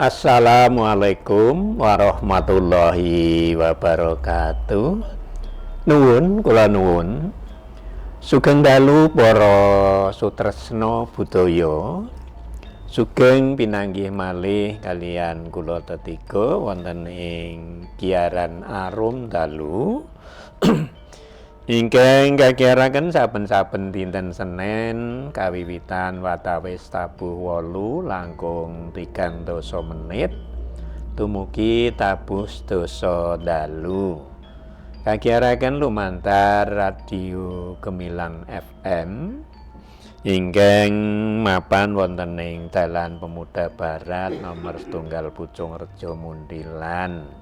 Assalamualaikum warahmatullahi wabarakatuh. Nuwun kula nuwun. Sugeng dalu para sutresna budaya. Sugeng pinanggih malih kalian kula tetiga wonten ing giaran arum dalu. Ingkang kagiaraken saben-saben dinten Senin kawiwitan watawis tabuh 8 langkung 3 menit dumugi tabuh 10 dalu. Kagiaraken lumantar radio Gemilang FM ingkang mapan wonten ing Dalan Pemuda Barat nomor 1 Pucung Rejo Muntilan.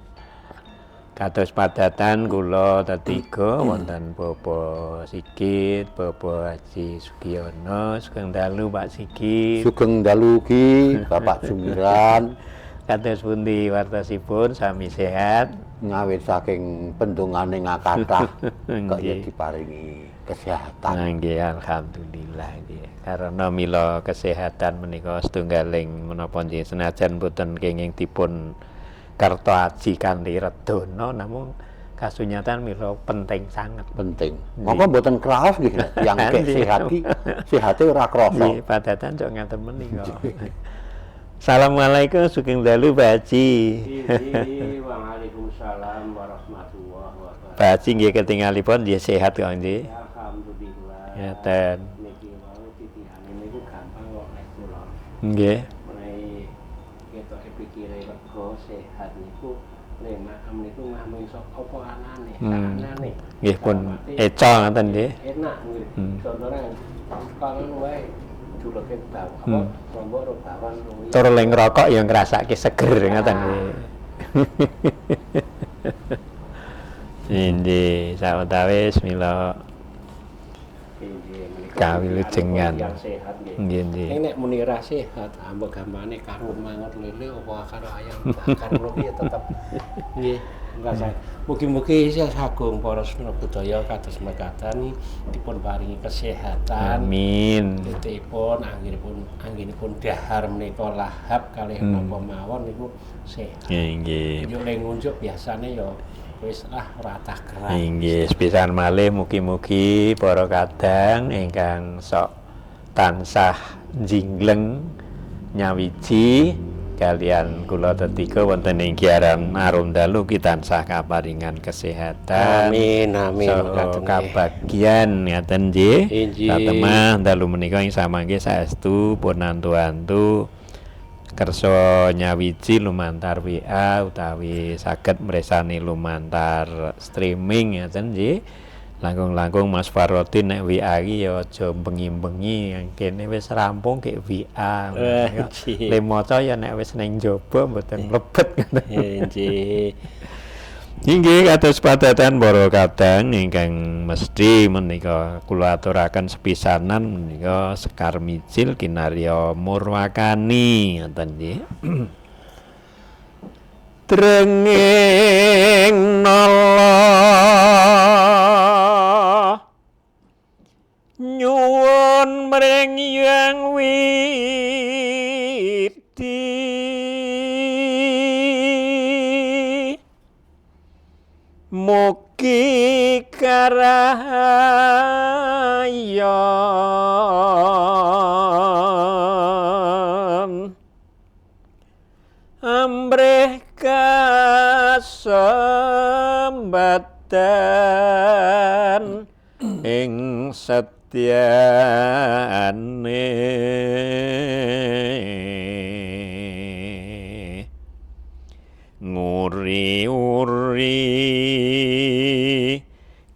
Kados padatan kula tetiga wonten Bapak Sigit, Bapak Haji Sugiono. Sugeng dalu Pak Sigit. Sugeng dalu ugi Bapak Sumiran. Kados pundi wartosipun sami sehat Ngawit saking pendongane ngakathah kaya diparingi kesehatan. Nggih, alhamdulillah nggih. Karena mila kesehatan menika setunggaling menapa nggih senajan boten kenging dipun karto aji kanthi redana namun kasunyatan mila penting sangat. Penting. Monggo mboten kraos nggih yang kek sehat iki sehate ora krasa. Nggih, padatan cok ngaten menika. Assalamualaikum, sugeng dalu Pak Haji. Waalaikumsalam warahmatullahi wabarakatuh. Pak Haji nggih ketingalipun nggih sehat kok nggih. Alhamdulillah. Ngaten. Niki wau titihane niku gampang kok nek kula. Nggih. Mulai ketok pikire rego sehat niku nek niku mami sok apa anane, anane. Nggih pun eca ngoten nggih. Enak nggih. Contohnya kangen wae juleke bawang, lombok ro bawang luwi. Tur ling ngrokok ya ngrasake seger ngoten nggih. Inggih, sawetawis mila kawilujengan. Nggih nggih. Nek muni ra sehat, ambek gampane karo mangut lele apa karo ayam bakar ngono ya tetep nggih. Mugi-mugi sagung para suna budaya kados mekaten dipun paringi kesehatan. Amin. Titipun anggenipun dahar menika lahap kalih napa mawon niku sehat. Nggih. Yo ning ngunjuk biasane ya wis ora takeran. Inggih, sepisan malih mugi-mugi para kadang ingkang sok tansah jingleng nyawiji kalian kula tetiga wonten ing giaran arum dalu ki tansah kaparingan kesehatan. Amin amin. So, kabagyan ngaten nggih. Satemah dalu menika ing samangke saestu pun antu-antu kersa nyawiji lumantar WA utawi saged mresani lumantar streaming ngaten nggih. Langkung-langkung Mas Farodin nek WA iki ya aja bengi-bengi kene wis rampung ke WA. Le maca ya nek wis ning njaba mboten mlebet ngoten. Nggih. Inggih kados padatan para kadang ingkang mesti menika kula aturaken sepisanan menika Sekar Micil kinarya Murwakani ngoten nggih. Drenging nala nyuwun mring Yang Widi mugi karayan ambrih kasembatan ing setyane nguri-uri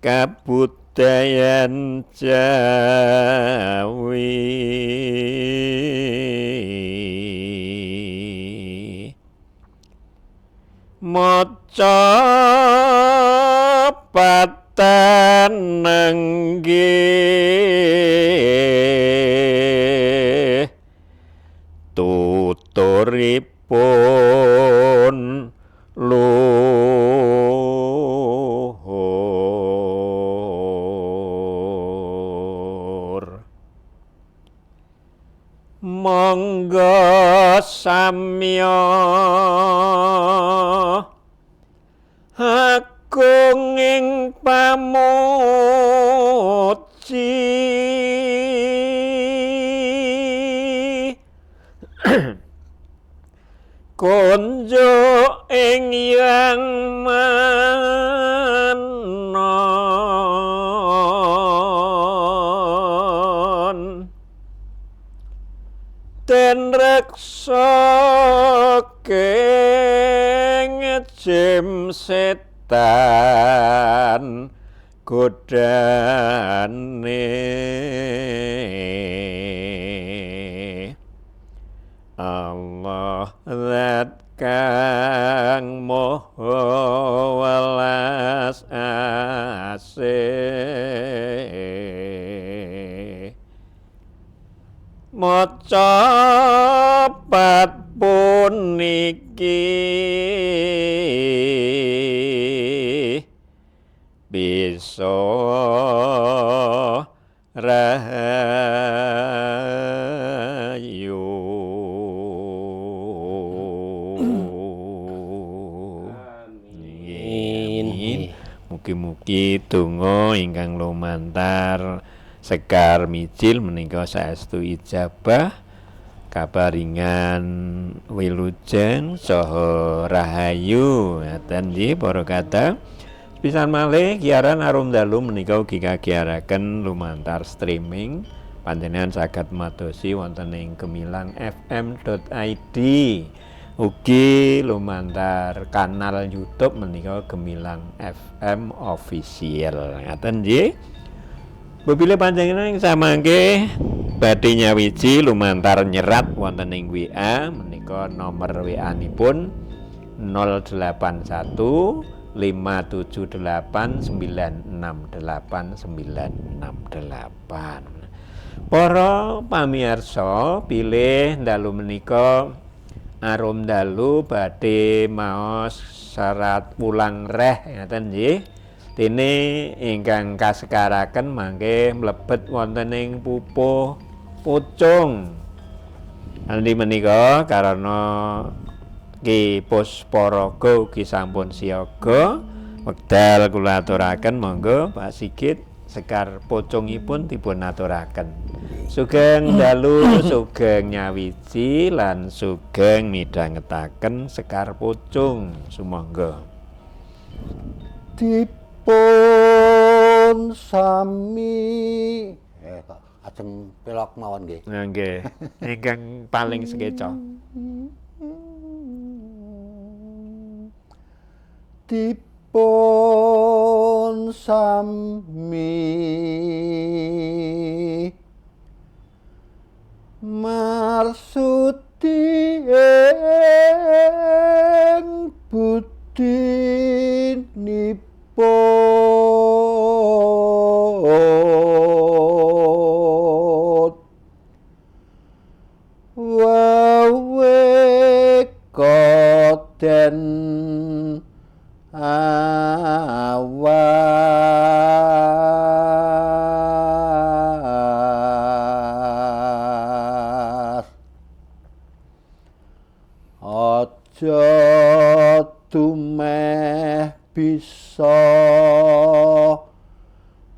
kabudayan Jawi maca patan nggih tuturipun luhur monggo samya agung ing pamuji konjo ing yang manon den reksa jem setan godane Allah zat kang moho welas asih maca pat puniki bisa rahayu. Amin. Mugi-mugi donga ingkang lumantar sekar mijil menika saestu ijabah kaparingan wilujeng saha rahayu ngaten nggih para kadang. Pisan malih giaran Arum Dalu menika ugi kagiaraken lumantar streaming panjenengan saged madosi wonten ing gemilangfm.id ugi lumantar kanal YouTube menika Gemilang FM Official ngaten nggih. Bebile panjenengan ing samangke badhe nyawiji lumantar nyerat wonten ing WA menika nomor WA-nipun 081 578968968. Para pamirsa pilih dalu menika Arum Dalu badhe maos syarat ulang reh ngaten nggih. Dene ingkang kasekaraken mangke mlebet wonten ing pupuh pucung. Andi menika karana Ki Pusparaga ugi sampun siaga wekdal kula aturaken monggo Pak Sigit sekar pucungipun dipun aturaken. Sugeng dalu sugeng nyawiji lan sugeng midhangetaken sekar pucung sumangga. Dipun sami ajeng pelok mawon nggih. Nggih. Ingkang paling sekeca. Dipun sami marsudi ing budinipun wawe koden awas aja tumeh bisa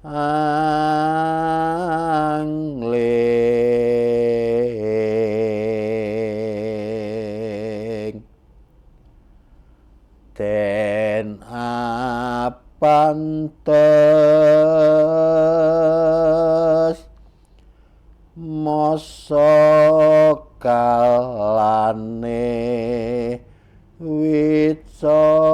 angling den apantes masa kalane wicara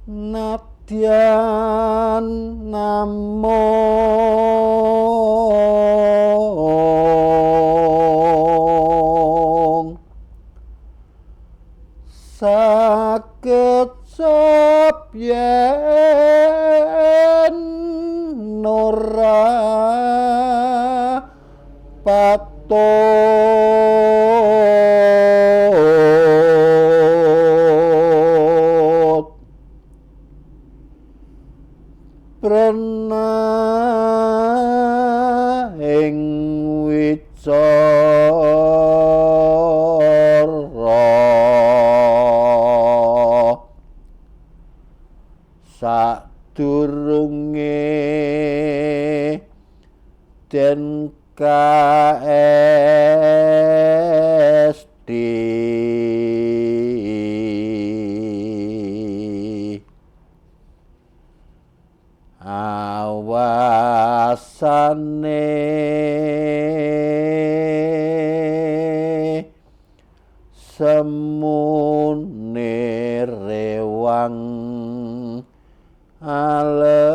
nadyan namung saged yen ora patut sadurunge den KSD awasane semune rewang alenggah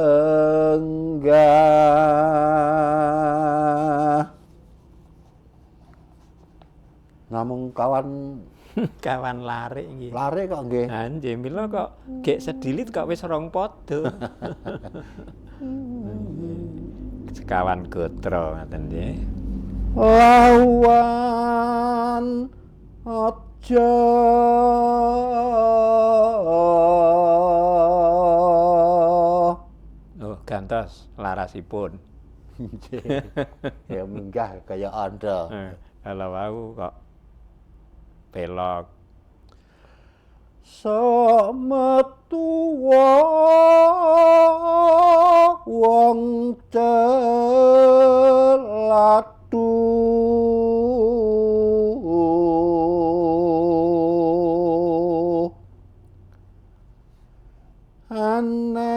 namung kawan Kawan larik nggih. lare kok nggih. Ha nggih mila kok gek sedilit kok wis rong padha. Sekawan gotra ngoten nggih. Lawan aja Oh, gantos larasipun. ya minggah kaya Anda. Kalau aku kok belok Sametuwa wong celatu aneng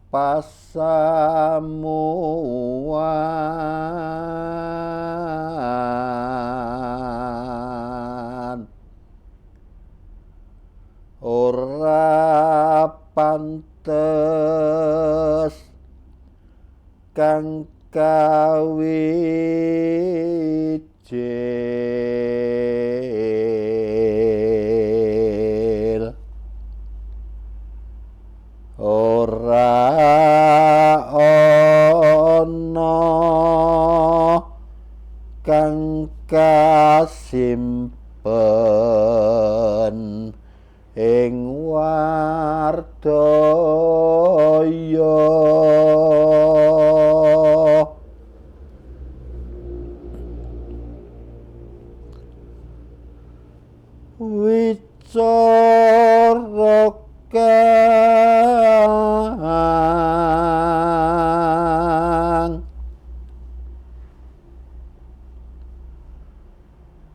pasamuan ora pantes kang kawijil ora ana kang kasimpen ing wardaya wicara kang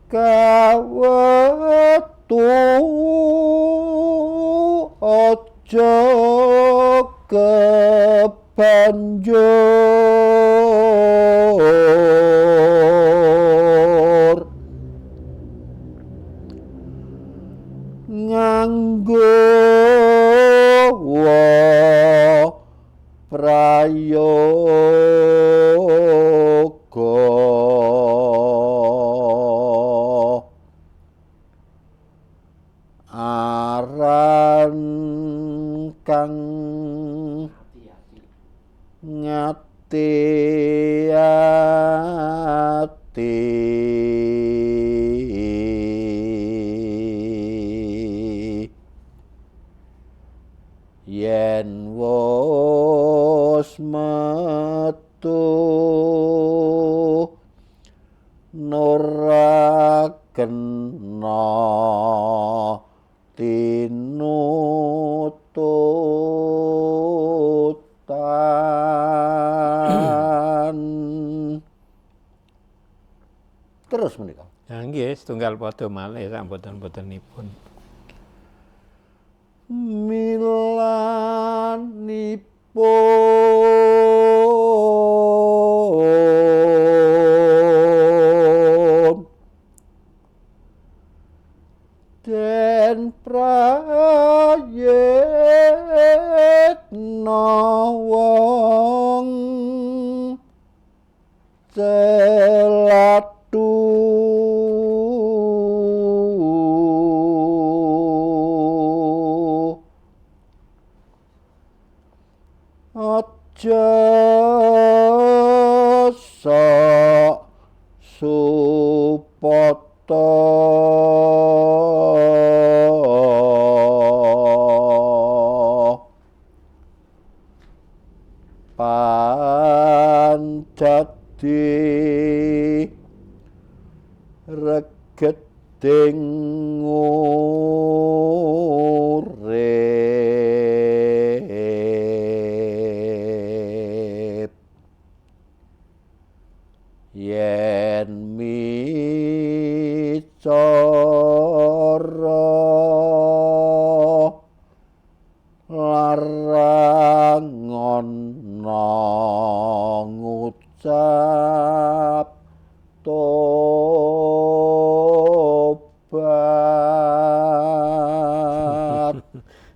kawetu aja kebanjur nganggo prayoga aran kang ngati-ati yen wis metu nora kena tinututan terus menika. Ya nggih setunggal padha malih sampun-botenipun. Milanipun den prayitna wong celatu aja sok supata pancati regeting urip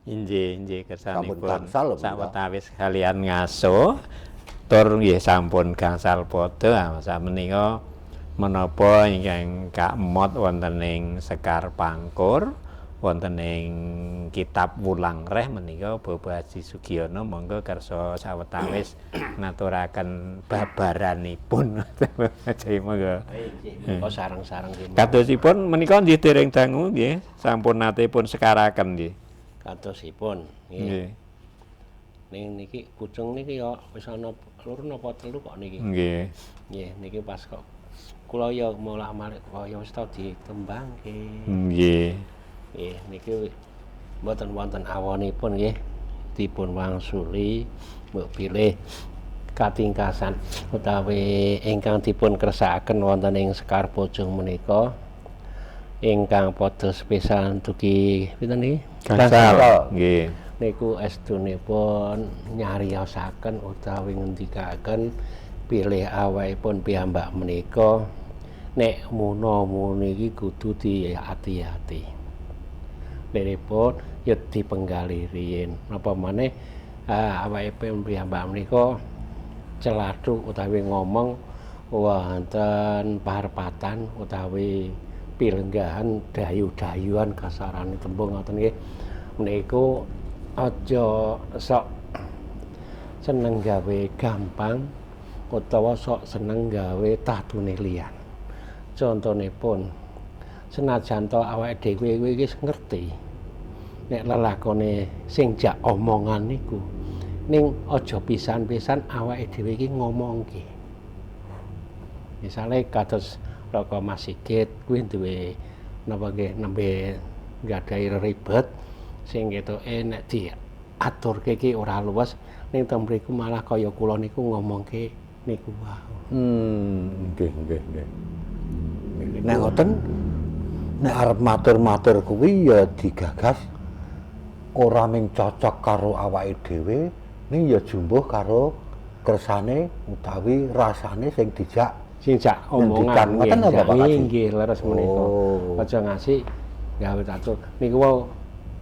Inggih Sampun kersanipun gangsal lho, sawetawis kalian ngaso tur nggih sampun gangsal padha samenika menapa ingkang kamot wonten ing Sekar Pangkur wonten ing kitab Wulangreh menika Bapak Haji Sugiono monggo kersa sawetawis ngaturaken babaranipun. Haji monggo. Nggih, kok sareng-sareng nggih. Kadosipun menika nggih dereng dangu nggih, sampun nate pun sekaraken nggih. Kadosipun nggih. Nggih. Ning niki pucung niki ya wis ana 2 napa 3 kok niki. Nggih. Nggih, niki pas kok kula ya mulak-malik kaya wis tau ditembangke. Nggih. Nggih, niki mboten wonten awonipun nggih. Dipun wangsuli mbok pilih katingkasan utawi ingkang dipun kersakaken wonten ing Sekar Pucung menika ingkang padha sepisan dugi pinten niki? Gangsal. Nggih. Niku estunipun nyariosaken utawi ngendikaken pilih awakipun piyambak menika nek muna-muni iki kudu diati-ati. Liripun ya dipenggali riyin. Napa maneh awakipun piyambak menika celathu utawi ngomong wonten parepatan utawi pilenggahan dayu-dayuan kasarane tembung ngoten nggih. Niku aja sok seneng gawe gampang utawa sok seneng gawe tatune liyan. Contonipun senajan to awake dhewe iki ngerti nek lelakone sing jak omongan niku ning aja pisan-pisan awake dhewe iki ngomongke. Misale kados Raka Mas Sigit kuwi duwe napa nggih nembe nggadahi ribet sing ketoke nek diaturke iki ora luwes ning ten mriku malah kaya kula niku ngomongke niku wae. Nggih. Nek ngoten nek arep matur-matur kuwi ya digagas ora mung cocok karo awake dhewe ning ya jumbuh karo kersane utawi rasane sing dijak Omongan ngoten napa Pak Haji? nggih leres menika. Aja ngasih gawe tatur niku wae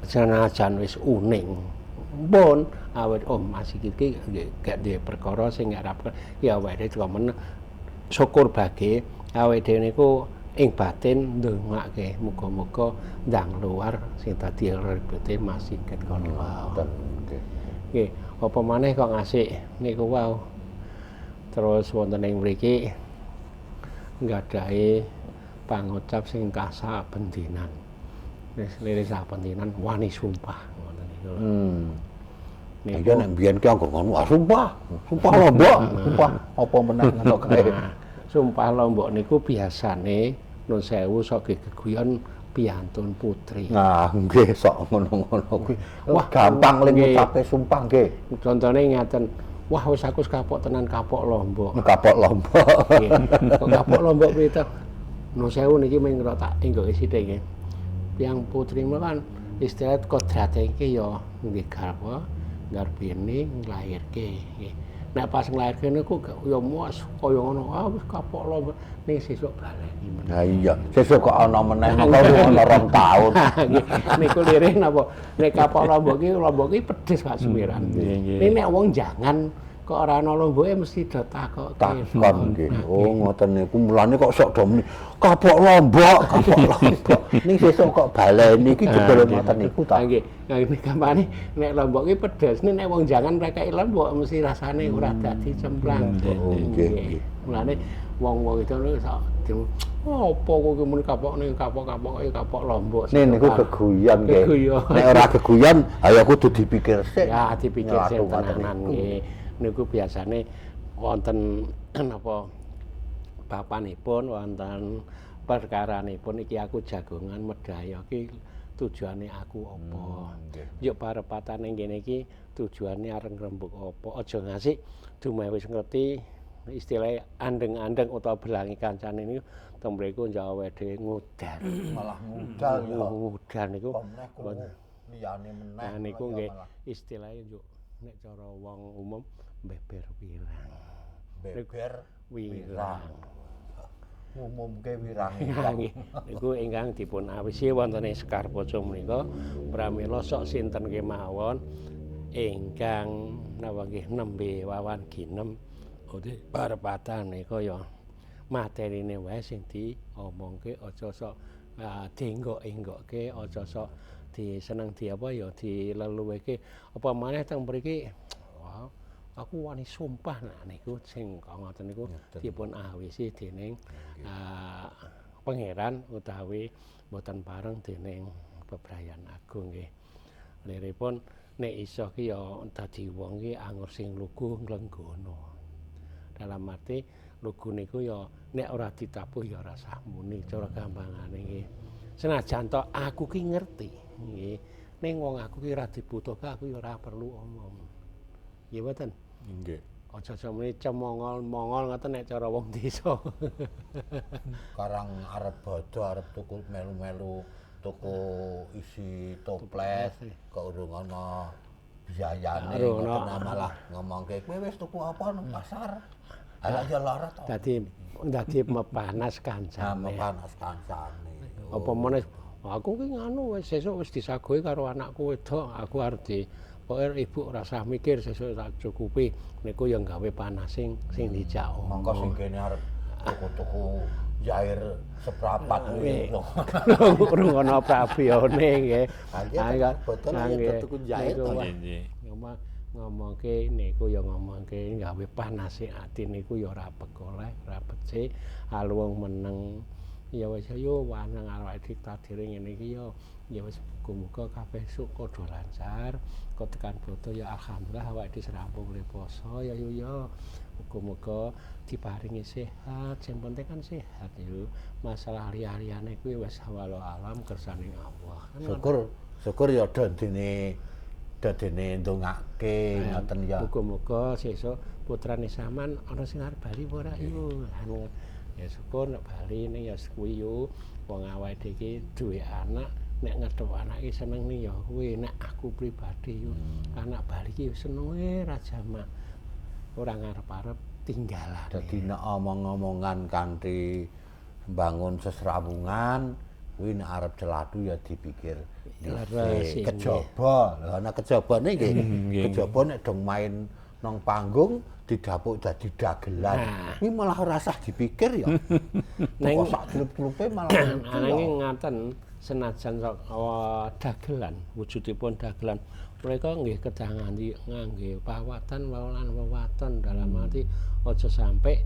senajan wis uning. Pun awet Mas iki gak duwe perkara sing ngarepke ya awake dhewe men syukur bagi awake dhewe niku ing batin ndongake muga-muga ndang luar sing dadi ribete Mas Sigit kono wae. Nggih, apa maneh kok ngasih niku wae. Terus wonten ing mriki nggadahi pangucap sing kasabendinan. Wis liris sabendinan wani sumpah ngoten niku. Iya nek mbiyen ki anggere ngono sumpah Lombok, sumpah apa meneh ngono kae. Sumpah Lombok niku biasane nun sewu sok geguyon piantun putri. Nah, nggih sok ngono-ngono kuwi. Wah, gampang le ngucape sumpah nggih. Contone ngaten, wah wis aku kapok tenan kapok Lombok. Kapok Lombok. Nggih. Kok kapok Lombok kuwi to? Nun sewu niki mung tak enggoke sithik nggih. Piang putri kan istilah kodrate iki ya nggih garwa ngarbene nglairke nggih. Nek pas nglairke niku ya muas kaya ngono, wis kapok Lombok ning sesuk baleni meneh. Nah iya, sesuk kok ana meneh kok ana 2 taun. Nggih, niku lirih napa nek kapok Lombok iki pedes Pak Sumiran. Ning nek wong jangan kok ora ana lomboke mesti do takokke. Takon nggih. Oh ngoten niku mulane kok sok do muni kapok Lombok. Ning sesuk kok baleni iki jebul ngoten niku ta. Nggih, nek gampane nek Lombok iki pedes, nek wong jangan rekeki Lombok mesti rasane ora dadi cemplang. Nggih. Mulane wong-wong itu sok apa kok muni kapok Lombok. Nek niku geguyon nggih. Geguyon. Nek ora geguyon, ayo kudu dipikir sik. Ya dipikir sik tenanan niku. nggih. Niku biasane wonten napa bapanipun wonten perkaranipun iki aku jagongan medhaya iki tujuane aku apa. Yo parepatan ning kene iki tujuane areng rembug apa. Aja ngasih dumeh wis ngerti istilah andeng-andeng utawa belangi kancane niku teng mriku njawe dhewe ngudar. Malah ngudal ya. Ngudar niku liyane meneh. nah niku nggih istilahnya yo nek cara wong umum beber wirang. Beber wirang. ngumumke wirange. Nggih, niku ingkang dipun awisi wonten ing Sekar Poco menika pramila sok sinten kemawon ingkang napa nggih nembe wawan ginem utawi parepatan nika ya materine wae sing diomongke aja sok dienggok-enggokke aja sok diseneng di apa ya dileluhke apa maneh teng mriki wah aku wani sumpah nah niku sing ngoten niku dipun awisi dening pangeran utawi boten pareng dening Bebrayan Agung nggih. Liripun nek iso ki ya dadi wong ki angur sing lugu nglenggana. Dalam arti lugu niku ya nek ora ditabuh ya ora sah muni cara gampangane nggih. Senajan to aku ki ngerti nggih. Ning wong aku ki ora dibutuhke aku ya ora perlu omong. Nggih mboten? Nggih. Aja sampe cemongol-mongol ngoten nek cara wong desa. Karang arep bodho arep tuku melu-melu tuku isi toples kok urung ana biayane ngoten malah ngomongke kowe wis tuku apa nang pasar. Ala ya lara to. Dadi mepanas kancane. Mepanas kancane. Apa meneh aku ki nganu wis sesuk wis disagoi karo anakku wedok, aku arep pokoke ibu ora usah mikir sesuk tak cukupi niku ya gawe panas sing dijak. Mongko sing kene arep tuku-tuku jair seprapat nggih. Urung ana prabione nggih. Betul ya tuku jair to. Nggih. Ngomongke niku ya ngomongke gawe panas ati niku ya ora pekoleh, ora becik, aluwung meneng. Ya wis yo waneng awake dikadiri ngene iki ya wis muga-muga kabeh padha lancar. Kok tekan bodo ya alhamdulillah awake diserampung le poso ya yo muga-muga diparingi sehat. Sing penting kan sehat yo. Masalah liya-liyane kuwi wis walau alam kersane Allah. Syukur ya dadene ndongake ngoten ya. Muga-muga sesuk putrane sampean ana sing arep bali apa ora yo. Ya syukur nek bali ning ya kuwi yo wong awake iki duwe anak nek ngedhep anake seneng nih ya kuwi nek aku pribadi yo anak bali iki seneng ra jamak ora ngarep-arep tinggalan. Dadi nek omong-omongan kanthi mbangun sesrawungan kuwi nek arep celadu ya dipikir kejaba. Lah ana kejabane nggih. Kejaba nek dong main nang panggung didapuk dadi dagelan. Kuwi malah ora usah dipikir ya. Nek sak clup-clupe malah nanging ngaten senajan dagelan wujudipun dagelan mereka nggih kedah ngangge pawatan lan wewaton dalam arti aja sampai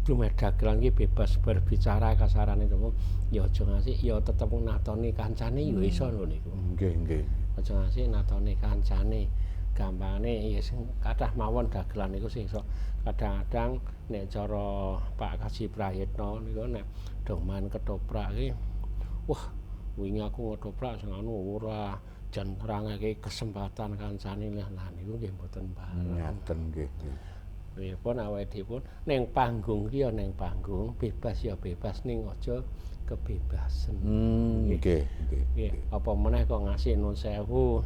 dume dagelan iki bebas berbicara kasarane to ya aja ngasih ya tetep natoni kancane ya iso lho niku. Nggih. Aja ngasih natoni kancane. Gampangane ya sing kathah mawon dagelan niku sing iso kadang-kadang nek cara Pak Kaji Prayitno niku nek dong main ketoprak iki wah wingi aku ngetoprak sing anu ora jan nerangake kesempatan kancane lah niku nggih mboten bareng. Ngaten nggih. Nggih awake dhewe ning panggung ki ya ning panggung bebas ya bebas ning aja kebebasan. Nggih. Apa meneh kok ngasih nun sewu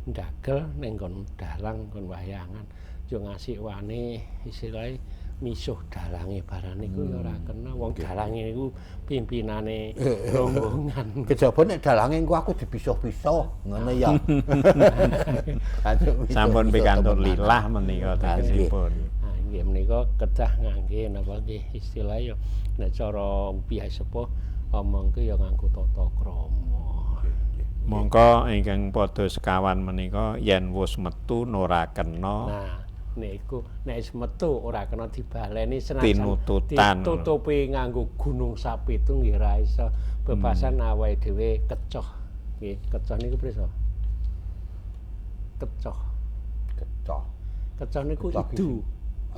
ndagel ning nggon dalang nggon wahyangan yo ngasih wani istilahé misuh dalange barang niku ya ora kena wong dalange niku pimpinane rombongan. Kejaba nek dalange engko aku dibisuh-bisuh ngono ya. Sampun pikantuk lilah menika tegesipun. Nah nggih menika kedah ngangge napa nggih istilah ya nek cara biasa sepuh omongke ya nganggo tata krama. Mongko ingkang padha sekawan menika yen wis metu ora kena. Nah, niku nek wis metu ora kena dibaleni senajan tinututan. Ditutupi nganggo gunung sapitung nggih ra iso. Bebasan awake dhewe kecoh. Nggih, kecoh niku prisa? Kecoh. Kecoh niku idu.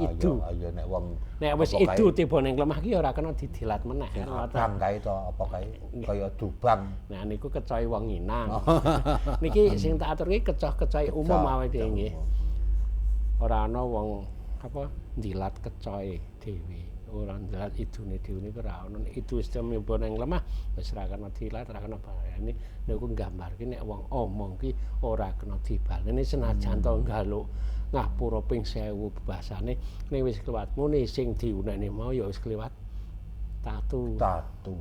Ayo nek wong nek wis idu tiba ning lemah ki ora kena didilat meneh. Abang kae to apa kae kaya dubang. Nah niku kecohe wong Minang. Niki sing tak aturke kecoh-kecohe umum awake dhewe nggih. Ora ana wong apa ndilat kecohe dhewe. Ora ndilat idune dhewe niku ora ana. Idu wis tembe ning lemah wis ora kena dilat, ora kena baleni. Niku nggambarke nek wong omong ki ora kena dibaleni senajan to ngaluk ngapura ping 1000 bahasane ning wis kliwat muni sing diunekne mau ya wis kliwat tatu. Tatu.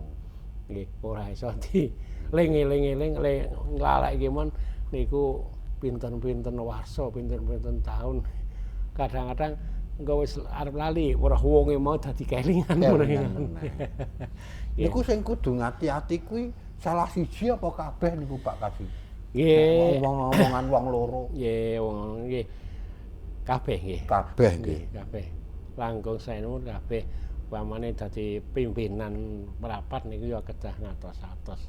Nggih, ora iso eling-eling nglaleke mon niku pinten-pinten warsa, pinten-pinten taun. Kadang-kadang engko wis arep lali, ora wonge mau dadi kelingan meneh. Niku sing kudu ngati-ati kuwi salah siji apa kabeh niku Pak Kasi? Nggih. Omongan wong loro. Nggih, wong nggih. Kabeh nggih. Kabeh nggih. Kabeh. Langkung saenipun kabeh pamane dadi pimpinan rapat niku ya kedah ngatos-atos.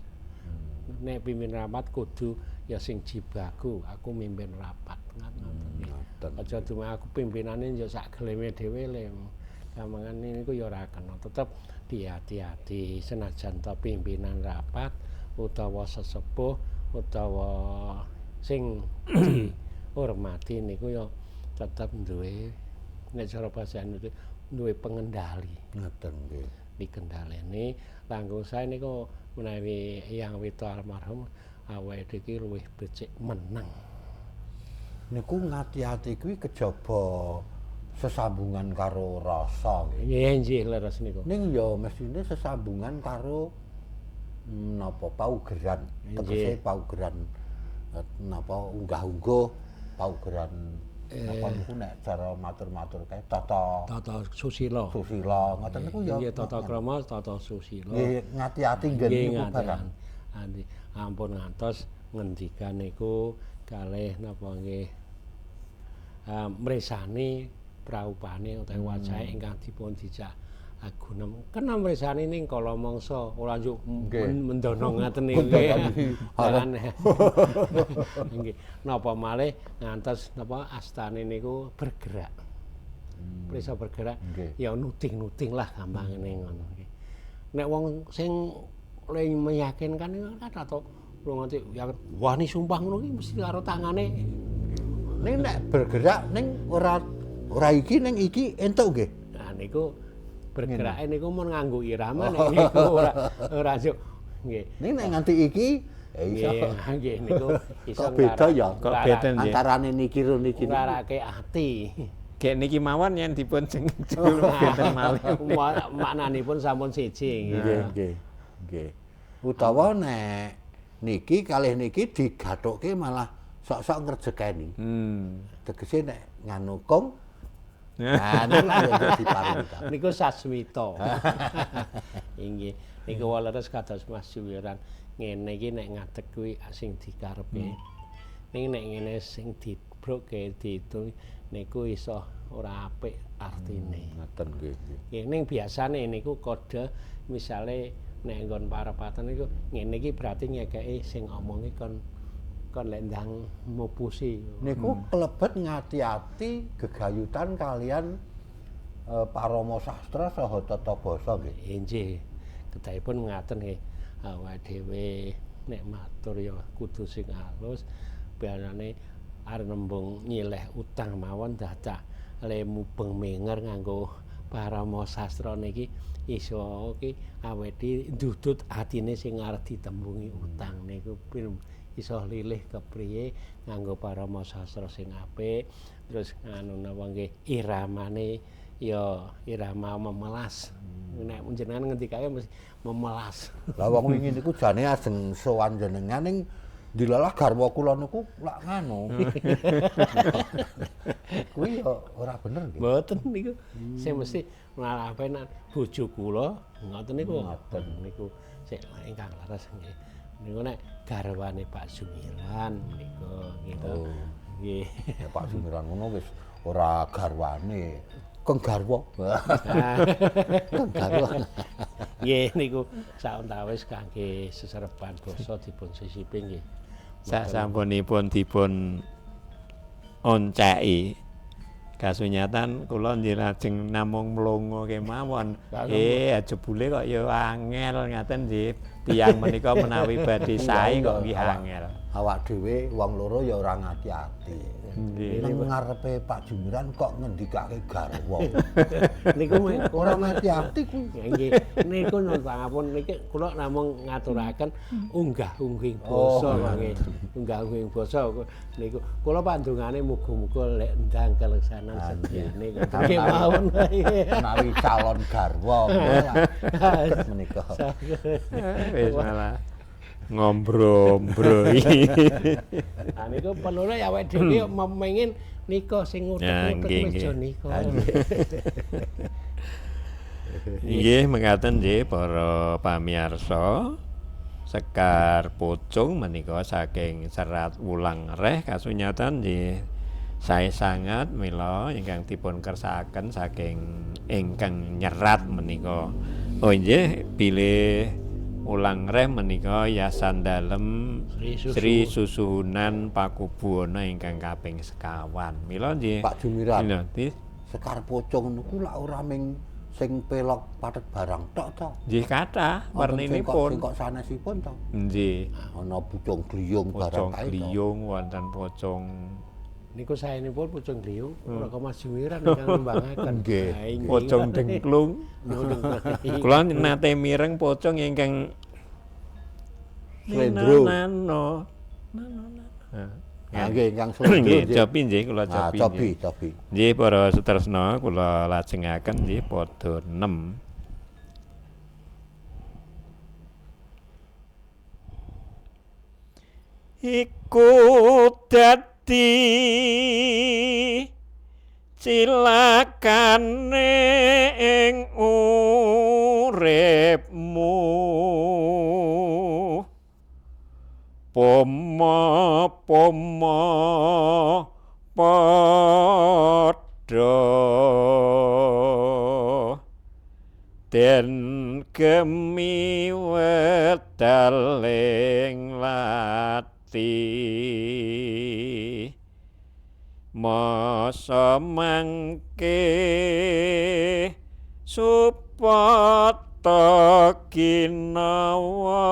Nek pimpin rapat kudu ya sing jibaku, aku mimpin rapat. Ngoten. Aja cuma aku pimpinane ya sak geleme dhewe le. Gamangan niku ya ora kena. Tetep hati-hati senajan ta pimpinan rapat utawa sesepuh utawa sing dihormati niku ya tetep duwe nek cara basa Indonesia duwe pengendali. Ngoten nggih. Dikendhaleni langkung sae niku menawi Hyang Wito almarhum awake iki luwih becik meneng. Niku ngati-ati kuwi kejaba sesambungan karo rasa nggih. Nggih nggih leres niku. Ning ya mestine sesambungan karo napa paugeran. Tegese paugeran napa unggah-ungguh paugeran napa niku nek cara matur-matur kae tata susila. Susila ngoten niku ya. Nggih tata krama, tata susila. Nggih ngati-ati nggen niku barang. Andi ampun ngantos ngendikan niku kalih napa nggih mresani praupane utawa wajahe ingkang dipun dijak agunem kena mresani ning kala mangsa ora njuk mendono ngaten niku nggih. Nggih napa malih ngantos napa astane niku bergerak. Prisa bergerak ya nuting-nuting lah gampangane ngono nggih. Nek wong sing meyakinkan niku kan atau nganti wani sumpah ngono ki mesti karo tangane. Ning nek bergerak ning ora iki ning iki entuk nggih. Nah niku bergerake niku mun nganggo irama nek niku ora njuk nggih. Ning nek nganti iki iso. Nggih niku iso beda ya. Kok beda nggih. Antarane niki karo niki. Ngarake ati. Kayak niki mawon yen dipun jengkel benten malih. Maknanipun sampun siji Nggih. Nggih. Utawa nek niki kalih niki digathukke malah sok-sok ngrejekeni. Tegese nek nganu kong nah niku lak diparingi. Niku sasmita. Inggih. Niku leres kados Mas Suwiran. Ngene iki nek ngadeg kuwi sing dikarepe. Ning nek ngene sing dibroke diitung niku iso ora apik artine. Ngoten nggih. Nggih ning biasane niku kode misale nek nggon parapatan niku ngene iki berarti ngekeki sing omongi kon lek ndang mupusi. Niku kelebet ngati-ati gegayutan kalian parama sastra saha tata basa nggih. Nggih. Kedahipun ngaten nggih. Awake dhewe nek matur ya kudu sing alus. Biasane arep nembung nyileh utang mawon dadak le mubeng menger nganggo parama sastra niki iso ki awake ndudut atine sing arep ditembungi utang niku iso lilih kepriye nganggo parama sastra sing apik terus nganu napa nggih iramane ya irama memelas nek jenengan ngendikake mesti memelas. Lah wong wingi niku jane ajeng sowan jenengan ning dilalah garwa kula niku lak nganu. Kuwi ya ora bener nggih. Mboten niku sing mesti malah penak bojo kula ngoten niku. Ngoten niku sik ingkang leres nggih. Niku nek garwane Pak Sumiran niku gitu. Nggih. Ya Pak Sumiran ngono wis ora garwane. Keng garwa. Keng garwa. Nggih niku sauntawis kangge seserepan basa dipun sisipi nggih. Sasampunipun dipun onceki kasunyatan kula nggih lajeng namung mlongo kemawon. Jebule kok ya angel ngaten nggih. Tiyang menika menawi badhe sae kok nggih angel. awak dhewe wong loro ya ora ngati-ati. Nang ngarepe Pak Jumiran kok ngendikake garwa. Niku Ora ngati-ati kuwi. nggih. Niku nyuwun pangapun niki kula namung ngaturaken unggah-ungging basa nggih. Unggah-ungging basa niku kula pandongane muga-muga lek ndang keleksanan sedyane nggih mawon. Menawi calon garwa menika. Wis malah ngombro-mbro iki. Nah niku penula ya awake dhewe memengin nika sing ngutek-ngutek meja nika. Nggih mekaten nggih para pamirsa. Sekar Pucung menika saking Serat Wulang Reh kasunyatan nggih sae sangat mila ingkang dipun kersakaken saking ingkang nyerat menika. Oh nggih bilih Ulang Reh menika Yayasan Dalem Sri Susuhunan Pakubuwana ingkang kaping sekawan. Mila nggih Pak Jumiran. Nggih, Sekar Pucung niku lak ora ming sing pelok patet barang tok to. nggih kathah warninipun. Sing kok sanesipun to. Nggih. Ana pucung gliyung barang Pocong kae to. gliyung wonten pocong Niku saenipun pucung gliyung ora Mas Jumiran ingkang nembangaken. Nggih. pocong dengklung. Kula nate mireng pocong ingkang Slendro. Nano. Nggih ingkang slendro. Nggih, cobi nggih kula cobi. Cobi. Nggih para sutresna kula lajengaken nggih padha 6. Iku dadi cilakane ing uripmu pomo padha den gemi wedaling lati masa mangke supata kinawa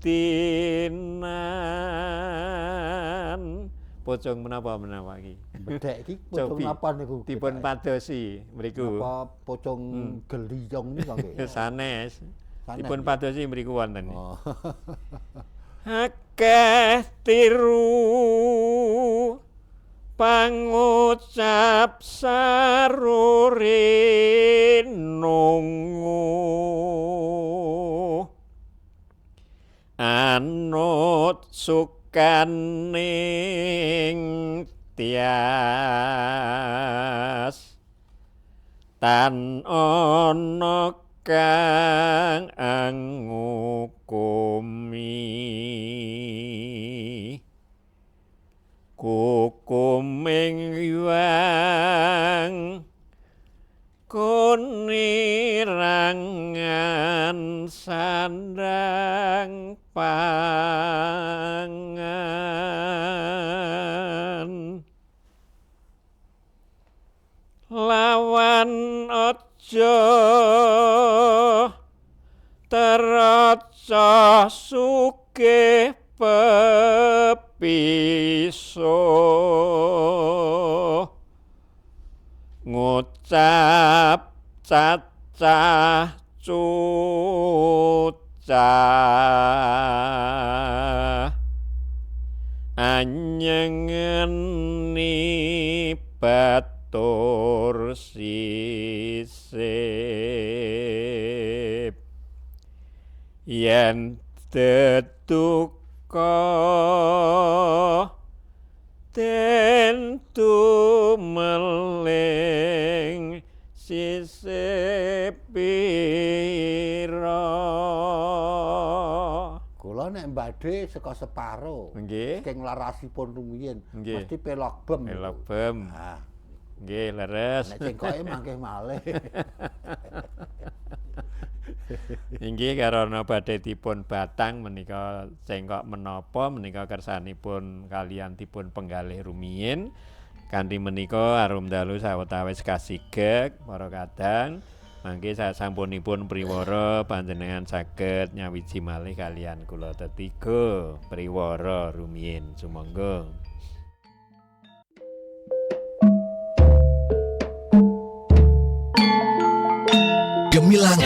tinan. Pocong menapa iki? Bedhek iki pocong Cobi. napa niku? Dipun padosi mriku. Apa pocong gliyung niku nggih. Sanes. Sanes, Dipun ya? padosi mriku wonten. Oh. Akeh tiru pangucap saruri nungu anut sukaning tias tan ana kang angukumi kukuming yuang kunirangan sandang pangan lawan aja teraca sugih pepiso ngucap cacah cucah anyengeni batur sisip yen tetuka tentu meling sisipira. Kula nek badhe saka separo. Nggih. Saking larasipun rumiyin Nggih. mesti pelok bem. Elok bem. Nah, Nggih leres. nek cengkoke mangke malih. Inggih karana badhe dipun batang menika cengkok menapa menika kersanipun kalian dipun penggalih rumiyin kanthi menika arum dalu sawetawis kasigek para kadang Mangke sasampunipun priwara panjenengan saged nyawiji malih kalian kula tetiga priwara rumiyin sumangga. Gemilang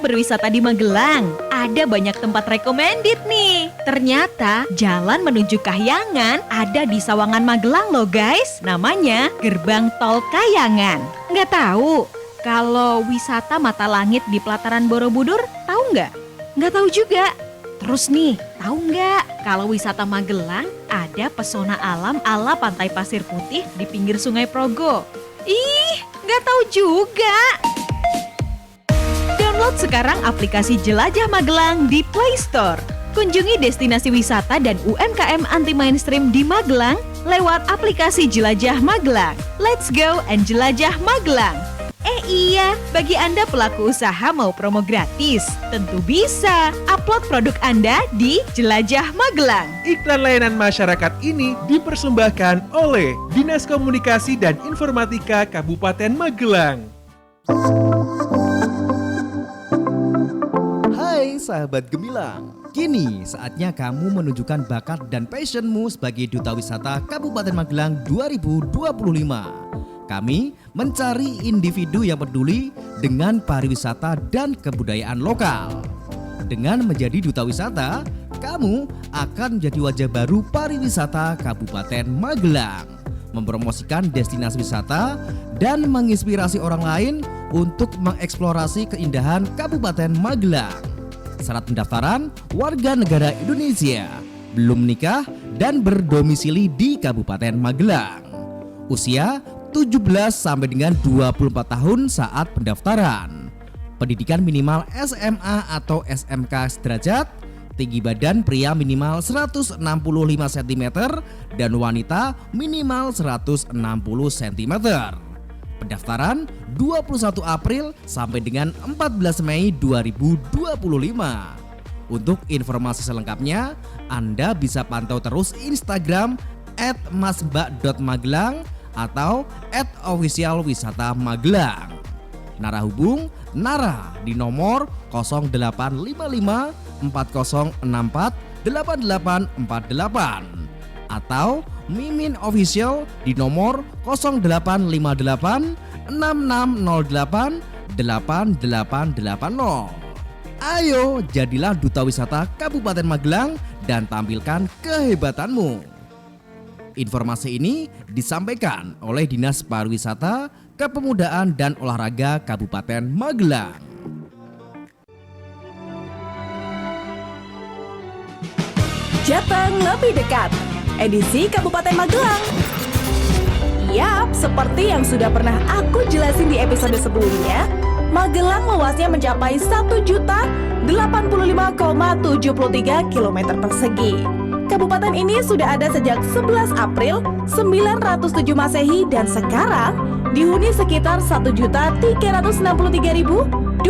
berwisata di Magelang, ada banyak tempat recommended nih. Ternyata jalan menuju Kahyangan ada di Sawangan Magelang loh guys. Namanya Gerbang Tol Kahyangan. Nggak tahu kalau wisata mata langit di pelataran Borobudur, tahu nggak? Nggak tahu juga. Terus nih, Tahu nggak, kalau wisata Magelang ada pesona alam ala pantai pasir putih di pinggir Sungai Progo. Ih, nggak tahu juga. Download sekarang aplikasi Jelajah Magelang di Play Store. Kunjungi destinasi wisata dan UMKM anti mainstream di Magelang lewat aplikasi Jelajah Magelang. Let's go and jelajah Magelang. Iya, bagi Anda pelaku usaha mau promo gratis, tentu bisa. Upload produk Anda di Jelajah Magelang. Iklan layanan masyarakat ini dipersembahkan oleh Dinas Komunikasi dan Informatika Kabupaten Magelang. Hai sahabat Gemilang, kini saatnya kamu menunjukkan bakat dan passionmu sebagai Duta Wisata Kabupaten Magelang 2025. Kami mencari individu yang peduli dengan pariwisata dan kebudayaan lokal. Dengan menjadi Duta Wisata, kamu akan menjadi wajah baru pariwisata Kabupaten Magelang, mempromosikan destinasi wisata dan menginspirasi orang lain untuk mengeksplorasi keindahan Kabupaten Magelang. Syarat pendaftaran warga negara Indonesia, belum menikah dan berdomisili di Kabupaten Magelang. Usia 17 sampai dengan 24 tahun saat pendaftaran. Pendidikan minimal SMA atau SMK sederajat. Tinggi badan pria minimal 165 cm dan wanita minimal 160 cm. Pendaftaran 21 April sampai dengan 14 Mei 2025. Untuk informasi selengkapnya, Anda bisa pantau terus Instagram @masmbak.magelang atau @officialwisata-magelang. Nara hubung Nara di nomor 0855 4064 8848 atau Mimin Official di nomor 0858 6608 8880. Ayo jadilah Duta Wisata Kabupaten Magelang dan tampilkan kehebatanmu. Informasi ini disampaikan oleh Dinas Pariwisata, Kepemudaan dan Olahraga Kabupaten Magelang. Jateng lebih dekat, edisi Kabupaten Magelang. Yap, seperti yang sudah pernah aku jelasin di episode sebelumnya, Magelang luasnya mencapai 1.085,73 km persegi. Kabupaten ini sudah ada sejak 11 April 907 Masehi dan sekarang dihuni sekitar 1.363.290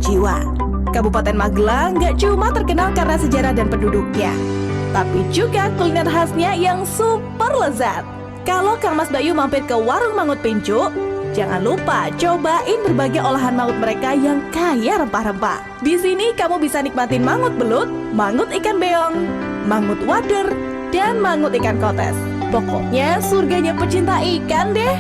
jiwa. Kabupaten Magelang gak cuma terkenal karena sejarah dan penduduknya, tapi juga kuliner khasnya yang super lezat. Kalau Kang Mas Bayu mampir ke warung Mangut Pincuk, jangan lupa cobain berbagai olahan mangut mereka yang kaya rempah-rempah. Di sini kamu bisa nikmatin mangut belut, mangut ikan beong, mangut wader, dan mangut ikan kotes. Pokoknya surganya pecinta ikan deh.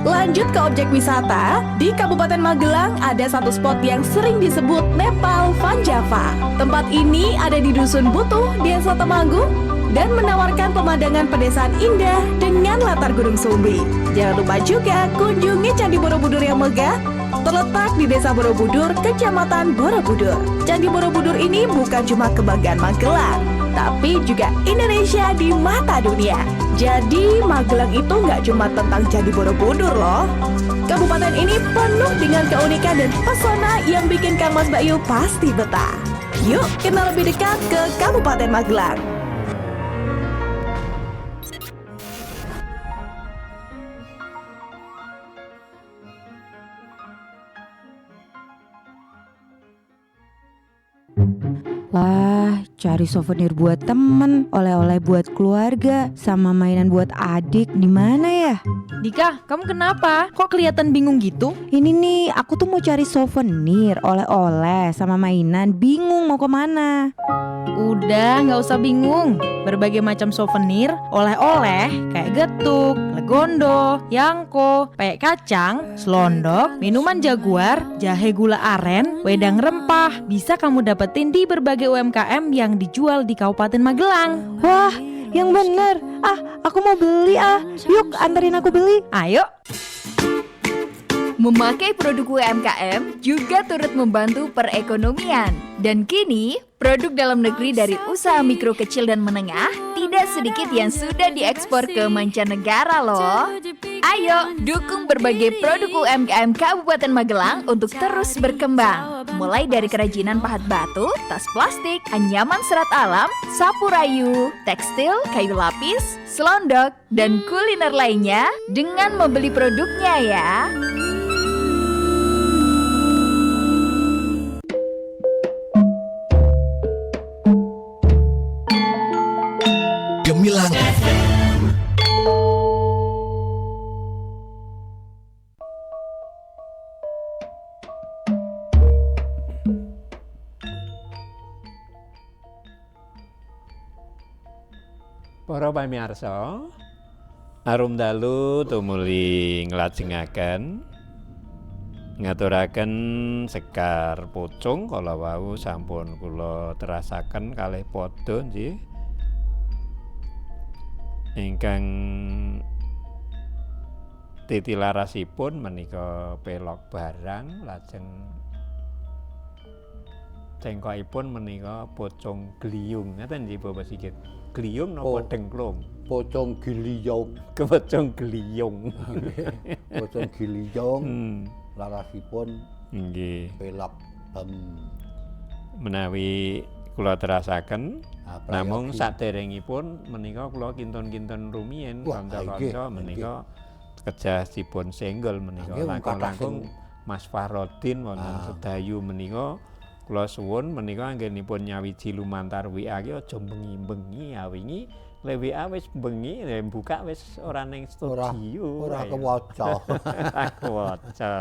Lanjut ke objek wisata, di Kabupaten Magelang ada satu spot yang sering disebut Nepal Van Java. Tempat ini ada di Dusun Butuh, Desa Temanggung, dan menawarkan pemandangan pedesaan indah dengan latar Gunung Sumbi. Jangan lupa juga kunjungi Candi Borobudur yang megah, terletak di Desa Borobudur, Kecamatan Borobudur. Candi Borobudur ini bukan cuma kebanggaan Magelang, tapi juga Indonesia di mata dunia. Jadi Magelang itu nggak cuma tentang Candi Borobudur loh. Kabupaten ini penuh dengan keunikan dan pesona yang bikin Kang Mas Bayu pasti betah. Yuk kenal lebih dekat ke Kabupaten Magelang. Lah, cari souvenir buat temen, oleh-oleh buat keluarga, sama mainan buat adik, di mana ya? Dika, kamu kenapa? Kok kelihatan bingung gitu? Ini nih, aku tuh mau cari souvenir, oleh-oleh, sama mainan, bingung mau kemana. Udah, nggak usah bingung. Berbagai macam souvenir, oleh-oleh kayak getuk, legondo, yangko, peyek kacang, selondok, minuman jaguar, jahe gula aren, wedang rempah bisa kamu dapetin di berbagai UMKM yang dijual di Kabupaten Magelang. Wah, yang bener. Aku mau beli Yuk, anterin aku beli. Ayo. Memakai produk UMKM juga turut membantu perekonomian. Dan kini, produk dalam negeri dari usaha mikro kecil dan menengah tidak sedikit yang sudah diekspor ke mancanegara loh. Ayo, dukung berbagai produk UMKM Kabupaten Magelang untuk terus berkembang. Mulai dari kerajinan pahat batu, tas plastik, anyaman serat alam, sapu rayu, tekstil, kayu lapis, selondok, dan kuliner lainnya dengan membeli produknya ya. Gemilang Para pamirsa, arum dalu tumuli nglajengaken ngaturaken sekar pucung kala wau sampun kula terasaken kalih padha nggih. Ingkang titilarasipun menika pelok barang lajeng cengkokipun menika pocong gliyung. Ngaten nggih Bapak Sigit. Gliyung napa dengklung? Pocong gliyung. Pocong gliyung. Pocong gliyung. Larasipun nggih. Pelok menawi kula terasaken namung saderengipun menika kula kinten-kinten rumiyin kanca-kanca menika kejahipun senggol menika langkung-langkung Mas Farodin wonten Sedayu menika kula suwun menika anggenipun nyawiji lumantar WA ki aja bengi-bengi wingi le WA wis bengi buka wis ora ning studio ora kewaca. Ora kewaca.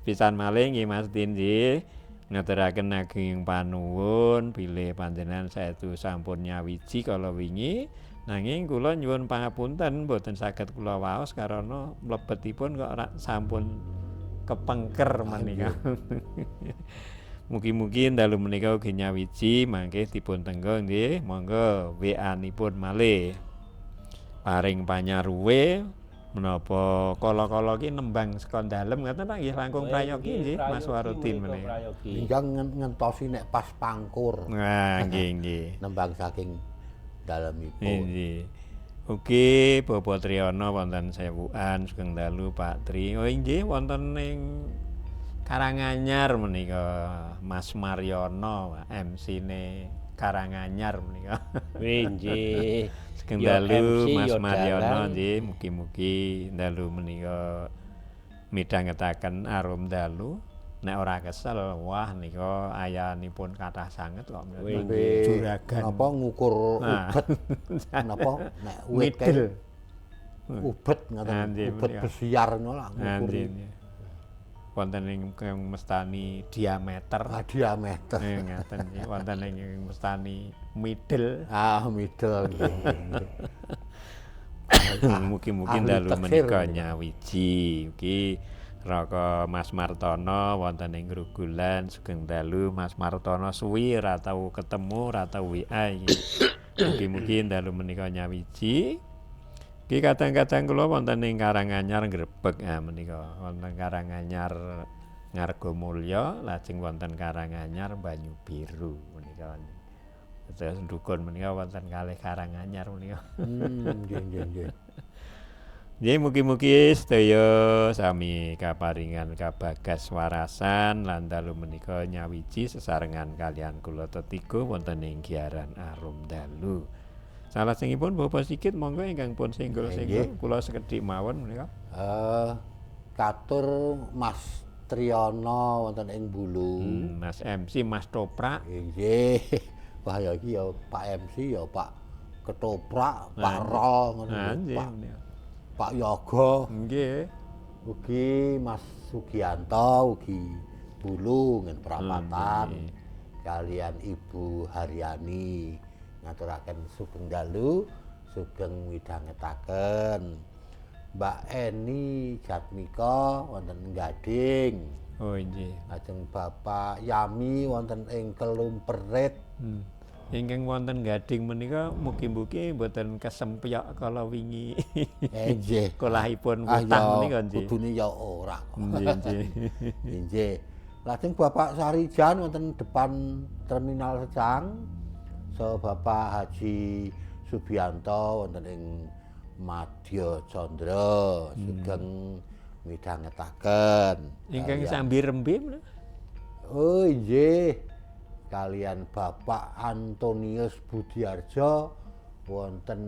Pisan malih nggih Mas Din nggih. Ngaturaken ageng panuwun bilih panjenengan saestu sampun nyawiji kala wingi nanging kula nyuwun pangapunten boten saged kula waos karana mlebetipun kok ora sampun kepengker menika. Mugi-mugi dalu menika ugi nyawiji mangke dipun tenggo nggih monggo WA-nipun malih paring panyaruwe menapa kala-kala ki nembang saka dalem ngoten Pak nggih langkung prayogi nggih Mas Warudin menika. Ingkang ngentosi nek pas pangkur. Nah, nggih nggih. Nembang saking dalemipun. Nggih. Ugi Bapak Triyono wonten sewukan sugeng dalu Pak Tri. Oh nggih wonten ing Karanganyar menika Mas Maryono MC-ne Karanganyar menika. Nggih. Sugeng dalu Mas Maryono nggih mugi-mugi dalu menika midhangetaken arum dalu nek ora kesel wah nika ayanipun kathah sanget kok juragan. Napa ngukur ubet napa nek wit ubet ngoten ubet besiar ngono lah ngukur. Wonten ing mestani diameter. Diameter. Ngaten nggih wonten ing mestani middle. Middle nggih. Mugi-mugi dalu menika nyawiji. Ugi Raka Mas Martono wonten ing Grugulan sugeng dalu Mas Martono suwi ora tau ketemu ora tau WA iki. Mugi-mugi dalu menika nyawiji. Ki kadang-kadang kula wonten ing Karanganyar Grebeg menika wonten Karanganyar Ngargomulya lajeng wonten Karanganyar Banyu Biru menika. Terus dukun menika wonten kalih Karanganyar menika. Nggih. Nggih mugi-mugi sedaya sami kaparingan kabagas warasan lan dalu menika nyawiji sesarengan kalian kula tetiga wonten ing giaran arum dalu. Salajengipun Bapak Sigit monggo ingkang pun senggol-senggol kula sekedhik mawon menika. Katur Mas Triyono wonten ing Bulu. Mas MC Mas Toprak. Nggih. Wah ya iki ya Pak MC ya Pak Ketoprak, Pak Rol ngoten Pak. Pak Yoga. Nggih. Ugi Mas Sugianto ugi Bulu ngen perapatan. Kalian Ibu Haryani ngaturaken sugeng dalu, sugeng midhangetaken. Mbak Eni Jatmika wonten Gading. Oh nggih. Lajeng Bapak Yami wonten ing Kelumperit. Ingkang wonten Gading menika mugi-mugi mboten kesempyok kala wingi. Nggih. Kolahipun Ah, utang ya, menika nggih. kudune ya ora. Nggih, nggih. Nggih. Lajeng Bapak Sarijan wonten depan Terminal Secang. So Bapak Haji Subianto wonten ing Madya Candra sugeng midhangetaken. Ingkang Kalian- sambi rembe menika. Oh nggih. Kalian Bapak Antonius Budiarjo wonten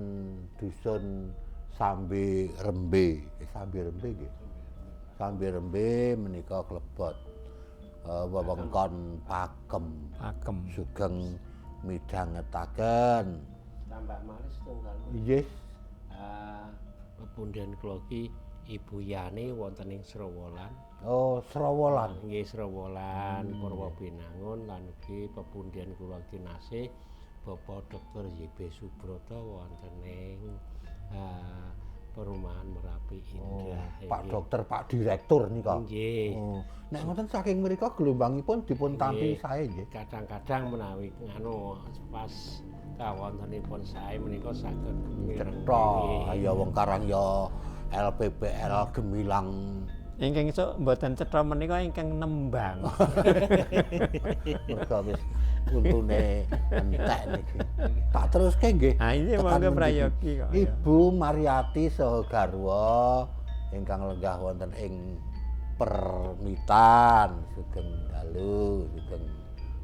dusun Sambi Rembe. Sambi Rembe nggih. Sambi Rembe menika klebet wewengkon Pakem. Pakem. Sugeng midhangetaken. Tambah malih setunggal. Nggih. Pepundian kula iki Ibu Yani wonten ing Srawolan. Oh, Srawolan. Nggih Srawolan Purwobinangun lan ugi pepundian kula kinasih Bapak Dr. YB Subroto wonten ing Perumahan Merapi Indah. Pak Dokter, Pak Direktur nika. Nggih. Oh. Nek ngoten saking mriku gelombangipun dipun tampi Nggih. sae nggih. Kadang-kadang menawi nganu pas kawontenipun sae menika saged Cetha, ya wong Karang ya LPPL Gemilang. Ingkang sok mboten cetha menika ingkang nembang. Mergo wis untune entek niki. Tak teruske nggih. Ah, ini Tekan monggo mriki. prayogi kok. Ya. Ibu Mariati saha garwa ingkang lenggah wonten ing Permitan sugeng dalu sugeng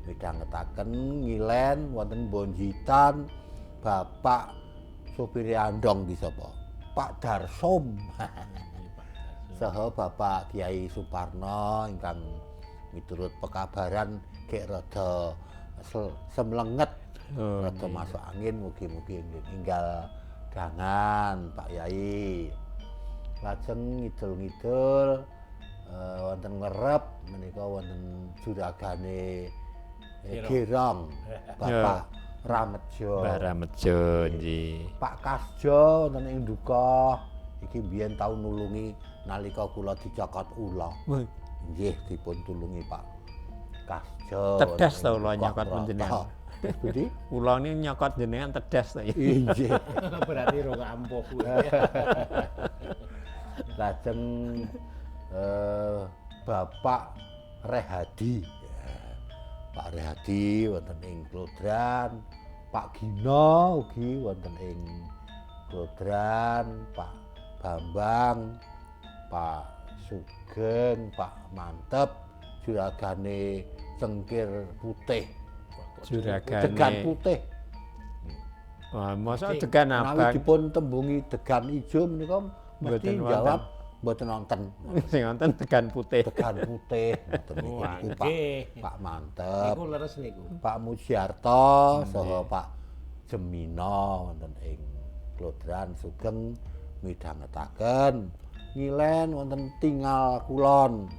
midhangetaken ngilen wonten Bonjitan Bapak supire andong ki sapa? Pak Darsom. Saha Bapak Kiai Suparno ingkang miturut pekabaran gek rada semlenget, Oh, rada masuk angin mugi-mugi ninggal dangan Pak Yai. Lajeng ngidul-ngidul wonten ngerep menika wonten juragane Girong Bapak Ramejo. Mbah Ramejo nggih. Pak Kasjo wonten ing Duka iki biyen tau nulungi nalika kula dicokot ula. Wah, Nggih dipun tulungi Pak Kasjo. tedas wonten ta ing ula Duka nyokot Prata. panjenengan. Budi? Ula ini nyokot jenengan tedas ta ya. Nggih. berarti rong ampuh. Lajeng Bapak Rehadi. Ya, Pak Rehadi wonten ing Klodran, Pak Gino ugi wonten ing Klodran, Pak Bambang, Pak Sugeng, Pak Mantep, juragane Cengkir Putih. Juragane. Degan Putih. Wah, mosok degan Menawi abang. dipun tembungi Degan Ijo menika mesti Mboten jawab mboten nonton. Sing wonten degan putih. Degan Putih ngoten niku Wah, Pak nggih. Pak Mantep, Niku leres niku. Pak Mujiarto saha Pak Jemino wonten ing Klodran sugeng midhangetaken ngilen wonten Tingal Kulon.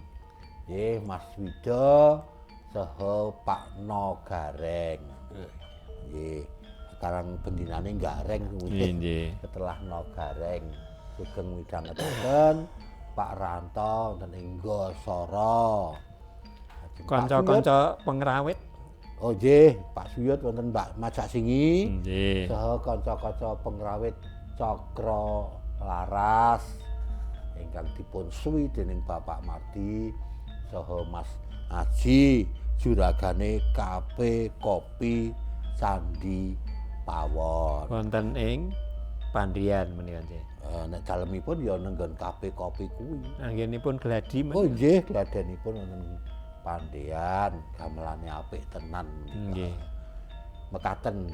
Nggih Mas Wido saha Pak Nogareng. Nggih. Sekarang bendinane Gareng kemudian Nggih. setelah Nogareng sugeng midhangetaken Pak Ranto wonten ing Gosoro. Kanca-kanca pengrawit. Oh nggih, Pak Suyut wonten Mbak Majak Singi. Nggih. Saha kanca-kanca pengrawit Cakra Laras ingkang dipun suwi dening Bapak Mardi saha Mas Aji juragane KP Kopi Candi Pawon. Wonten ing Pandrian menika nggih. Nek dalemipun ya nenggon KP Kopi kuwi. Anggenipun gladi Oh nggih, gladenipun wonten Pandean, gamelane apik tenan. Nggih. Mekaten.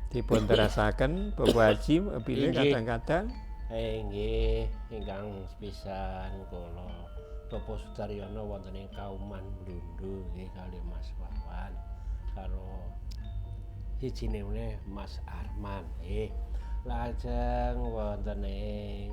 Dipun terasaken Bapak Haji pilih Nggih. kadang-kadang Nggih, ingkang sepisan kula Bapak Sudaryono wonten ing Kauman Blundu nggih kali Mas Wawan karo sijine meneh Mas Arman nggih. Lajeng wonten ing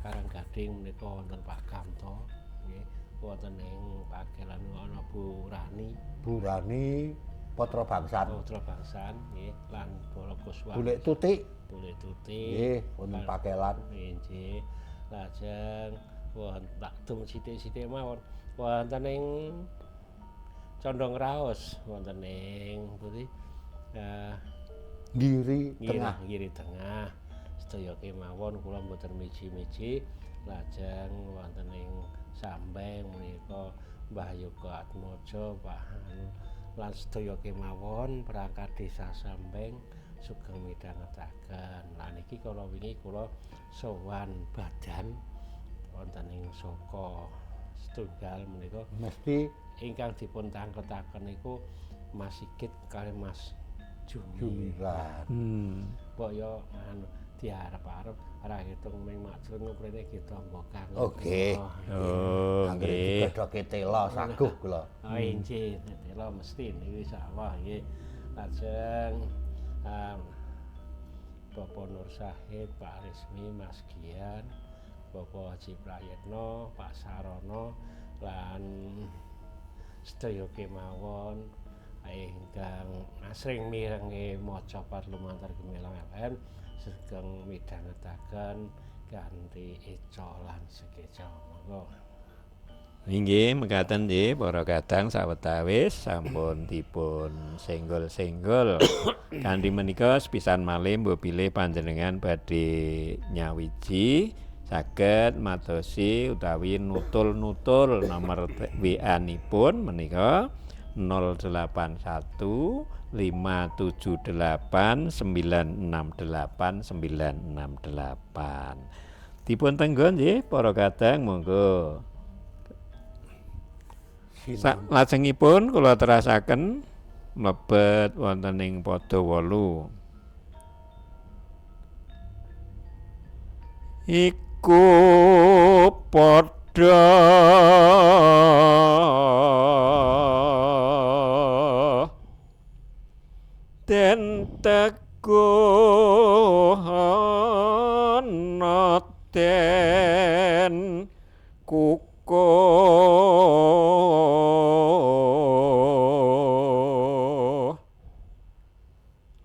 Karanggading menika wonten Pak Kamto nggih. Wonten ing Pagelan ana Bu Rani, Bu Rani Putra Bangsan. Putra Bangsan nggih lan Bolo Kuswa. Bulik Tutik Boleh tuti. nggih wonten Pakelan. Nggih. Lajeng wonten tak dung sithik-sithik mawon wonten ing condong raos wonten ing pundi Giri tengah. Giri tengah. Sedaya kemawon kula mboten miji-miji lajeng wonten ing Sambeng menika Mbah Yoga Atmaja Pak lan sedaya kemawon perangkat desa Sambeng sugeng midhangetaken. Lah niki kala wingi kula sowan badan wonten ing Saka setunggal menika Mesti ingkang dipun tangketaken niku Mas Sigit kali Mas Jumilar. Kok ya diarep-arep ora hitung ming macrun mrene kita mbokang. Oke. Oh, Anggere nggih. digodhoke tela saguh kula. Oh inggih, tela mesti niku insyaallah nggih. Lajeng Bapak Nur Syahid, Pak Rismi, Mas Gian, Bapak Haji Prayitno, Pak Sarono lan sedaya kemawon ingkang asring mirengi maca lumantar Gemilang FM sugeng midhangetaken kanthi eca lan sekeca monggo. Inggih mekaten nggih para kadang sawetawis sampun dipun senggol-senggol kanthi menika sepisan malih mbok bilih panjenengan badhe nyawiji saged madosi utawi nutul-nutul nomor WA-nipun menika 081 578 968 968. Dipun tenggon nggih para kadang monggo. Lajengipun kula terasaken mlebet wonten ing pada 8. Iku padha den teguhana den kukuh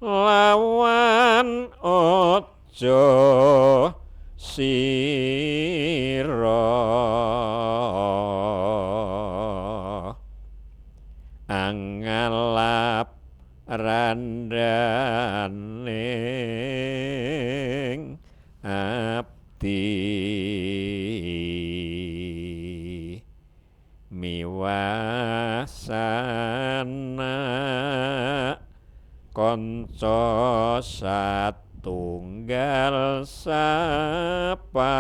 lawan aja sira angalap randaning abdi miwasana kanca satunggal sapasang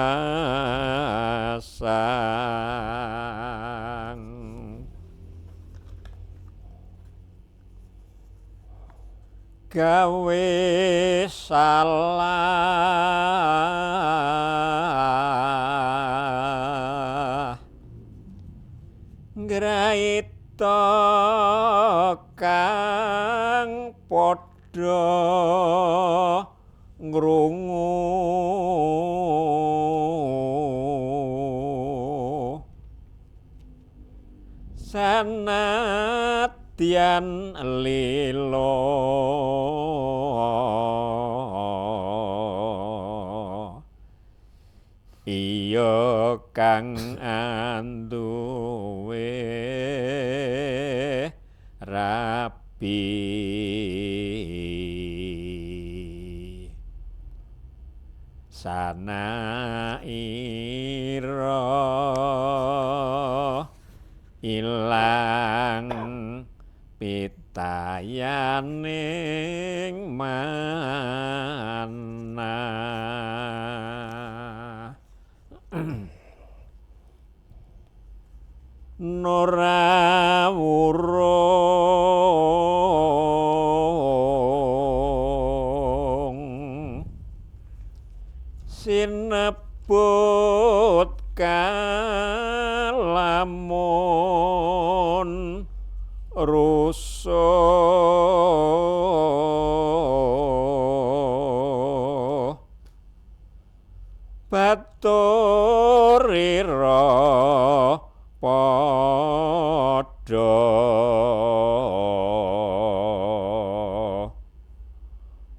gawe salah ngraita kang padha ngrungu sanadyan lila iya kang anduwe rapi sanaira ilang pitayaning mana Norawurung sinebut kalamun rusuh baturira padha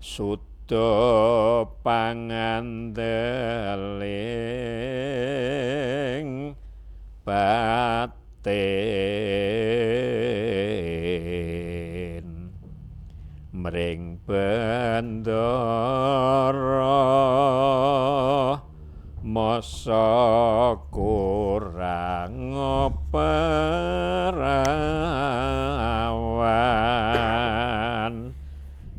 suda pangandeling batin masa kurang perawan.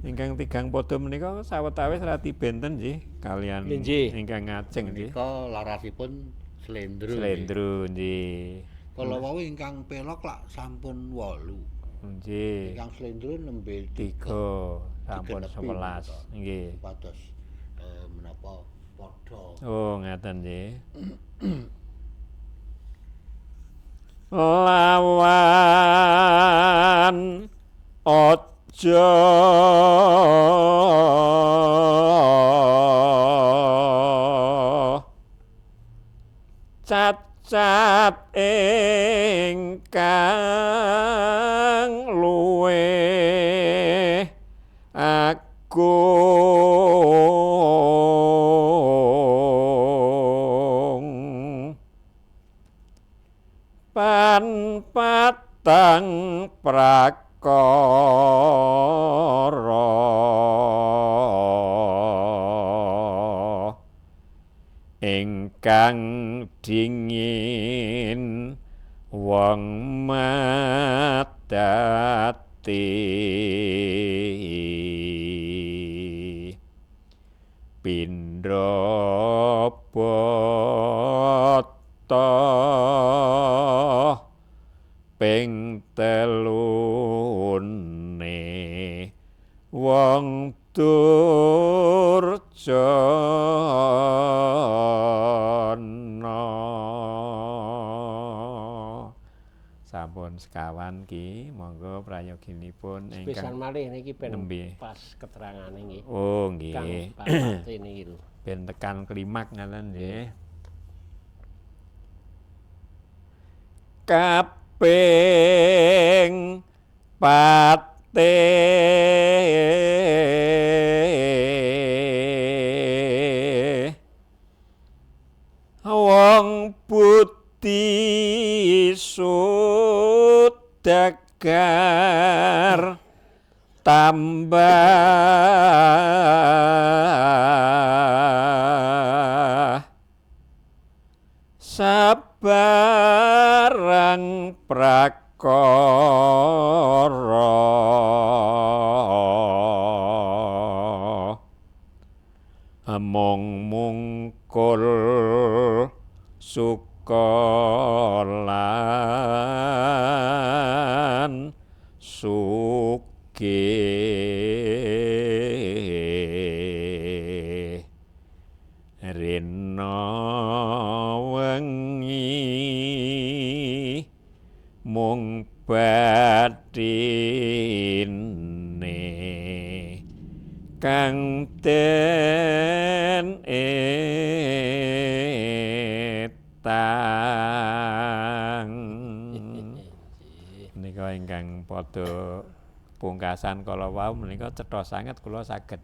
Ingkang tigang padha menika sawetawis rati benten nggih kalian ingkang ngajeng nggih. Menika larasipun slendro. Slendro nggih. Kala wau ingkang pelok lak sampun 8. Nggih. Ingkang slendro nembe 3 sampun 11 nggih. Pados menapa padha. Oh, ngaten nggih. Lawan aja cacat ingkang luwih agung pan patang prakara ingkang dingin wong madati pindha bata ping telune wong durjana. Sampun sekawan ki, monggo prayoginipun Pisan malih niki ben nembe. pas keterangane nggih. Oh nggih. Kang papate niki lho. Ben tekan klimak ngaten nggih. Kaping patih wong budi sudagar tambah sabarang prakara mung mungkul sukolan sugih rena wengi mung bathine kang den etang menika ingkang padha pungkasan kala wau menika cetha sanget kula saged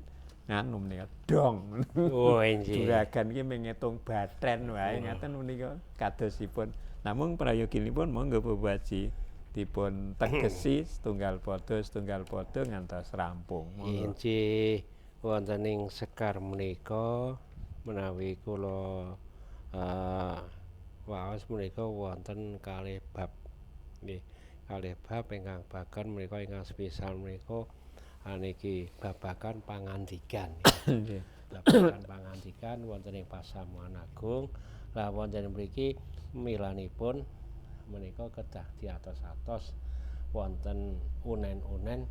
nganu menika dong. Oh nggih. Juragan iki mengitung batren wae ngaten menika kadosipun. Namung prayoginipun monggo Bapak dipun tegesi setunggal pada ngantos rampung. Inggih wonten ing sekar menika menawi kula waos menika wonten kalih bab nggih. Kalih bab ingkang bagan menika ingkang sepisah menika niki babagan pangandikan. Nggih. Babagan pangandikan wonten ing Pasamuan Agung. Lah wonten mriki milanipun menika kedah diatos-atos wonten unen-unen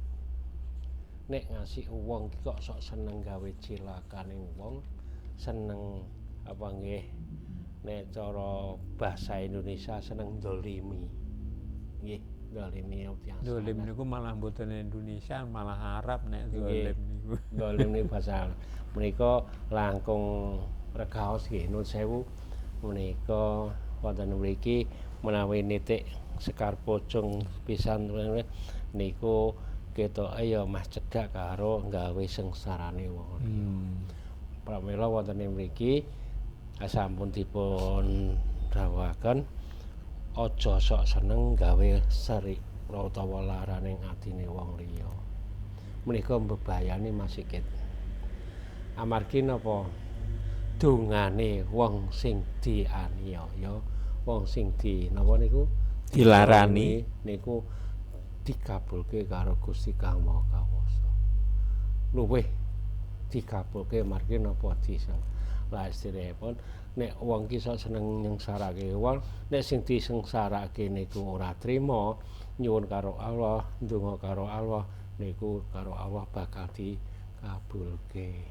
nek ngasih wong iki kok sok seneng gawe cilakaning wong, seneng apa nggih nek cara basa Indonesia seneng dolimi. Nggih, dolimi tiyang. Dolim niku malah mboten Indonesia, malah Arab nek dolim niku. Dolim niku basa menika langkung regaos nggih nuwun sewu menika wonten mriki menawi nitik sekar pocong pisan niku ketoke ya mah cedhak karo gawe sengsarane wong liya. Pramila wonten ing mriki sampun dipun dawuhaken aja sok seneng gawe serik utawa laraning atine wong liya. Menika mbebayani Mas Sikit. Amargi napa dongane wong sing dianiaya, wong sing napa niku Dilarani niku dikabulke karo Gusti Kang Maha Kawasa. Luwih dikabulke margi napa disa. Lah istilahipun nek wong ki seneng nyengsarake wong, nek sing disengsarake niku ora trima, nyuwun karo Allah, ndonga karo Allah niku karo Allah bakal dikabulke.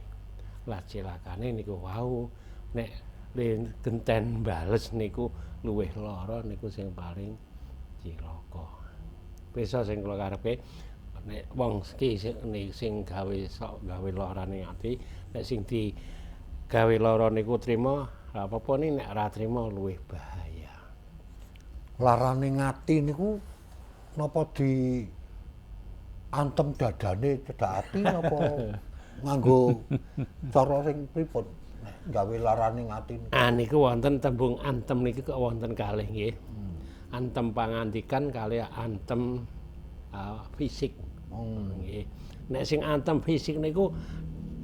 Lah cilakane niku wau nek genten bales niku luwih lara niku sing paling cilaka. Bisa sing kula karepe nek wong iki sing gawe larane ati, nek sing gawe lara niku trima, lha apa nek ora trima luwih bahaya. Larane ngati niku napa di antem dadane cedak ati napa nganggo cara sing pripun gawe larane ngati niku? Niku wonten tembung antem niki kok wonten kalih nggih. Antem pangandikan kalih antem fisik. Nggih. Nek sing antem fisik niku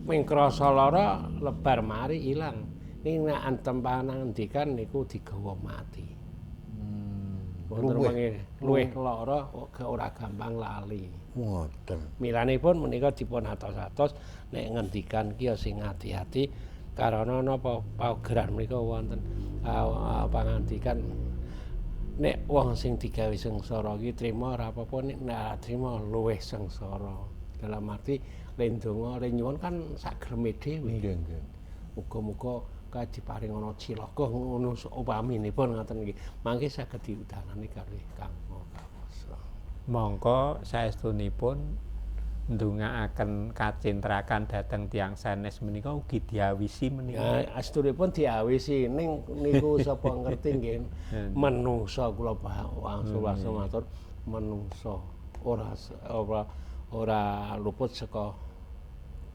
ming krasa lara lebar mari ilang. Ning nek antem pangandikan niku digawa mati. Luwih lara ora gampang lali. Ngoten. Milanipun menika dipun atos-atos nek ngendikan ki sing ati-ati karana napa paugeran menika wonten pangandikan nek wong sing digawe sengsara ki trima ora apa-apa nek ora trima luwih sengsara. Dalam arti len donga len nyuwun kan sagreme dhewe. Nggih. Muga-muga diparing ana cilaka ngono upaminipun ngoten nggih. Mangke saged diudanani kalih Kang Maha Kawasa. mongko saestunipun ndongaaken kacintrakan dhateng tiyang sanes menika ugi diawisi menika. Ya, astunipun diawisi ning niku sapa ngerti nggih. Menungsa kula wangsul matur menungsa ora luput saka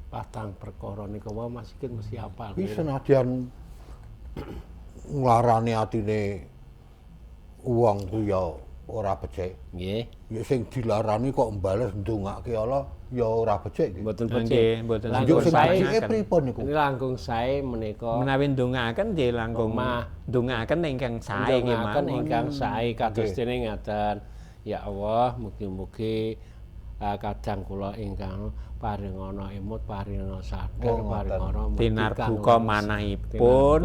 patang perkara nika wae Mas iki mesti apal. Iki senadyan nglarani atine wong ku ya ora becik. Nggih. Ya sing dilarani kok mbales ndongake Allah ya ora becik nggih. Mboten Nggih, becik. mboten Lanjut sing sae. becike pripun niku? Ini langkung sae menika Menawi ndongaaken nggih langkung ndongaaken ingkang sae nggih ndongaaken mawon. ingkang sae kados dene ngaten. Ya Allah, mugi-mugi kadang kula ingkang paringana emut, paringana sadar, paringana Tinarbuka manahipun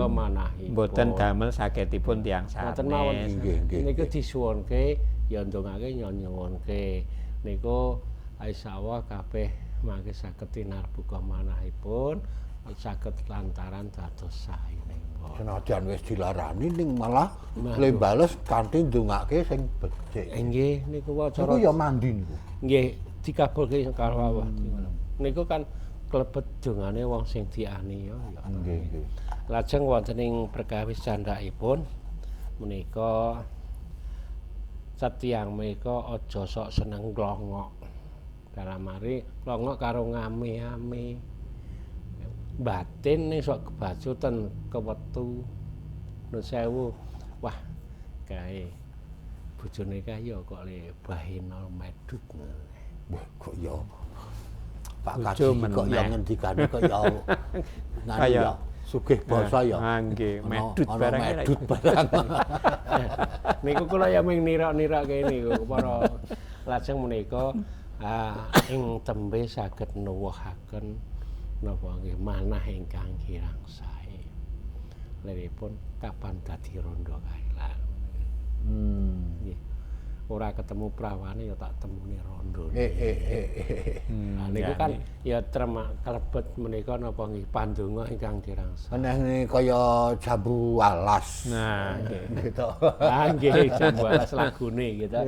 mboten damel saketipun tiyang ngoten mawon. sanes. Niku disuwunke ya ndongake nyuwunke. Niku insyaallah kabeh mangke saged tinarbuka manahipun saged lantaran dados sae ning Senajan wis dilarani ning malah le bales kanthi ndongake sing becik. nggih niku cara Niku ya mandi niku. nggih dikabulke karo Allah. Niku kan klebet dongane wong sing dianiaya ya. Nggih. Lajeng wonten ing perkawis candhakipun menika satiyang menika aja sok seneng nglongok. Dalam mari nglongok karo ngame-ame. Batin ning sok kebacutan kewetu. Nun sewu. Wah, kae bojone kae ya kok le bahenol medhut. Wah, kok ya Pak Bojo Kaji kok ya meneh. ngendikane kok ya nganu Kaya- ya sugih basa ya. Nggih, medhut Ana barang medhut barang. Niku kula ya ming nira-nira kene niku para lajeng menika ing tembe saged nuwuhaken napa nggih manah ingkang kirang sae. Liripun kapan dadi randha kae lah. Nggih. Ora ketemu prawane ya tak temune randha. Nah niku kan ya kalebet menika napa nggih pandonga ingkang kirang sae. Meneh kaya jambu alas. Nah, gitu. Nggih, jambu alas lagune gitu.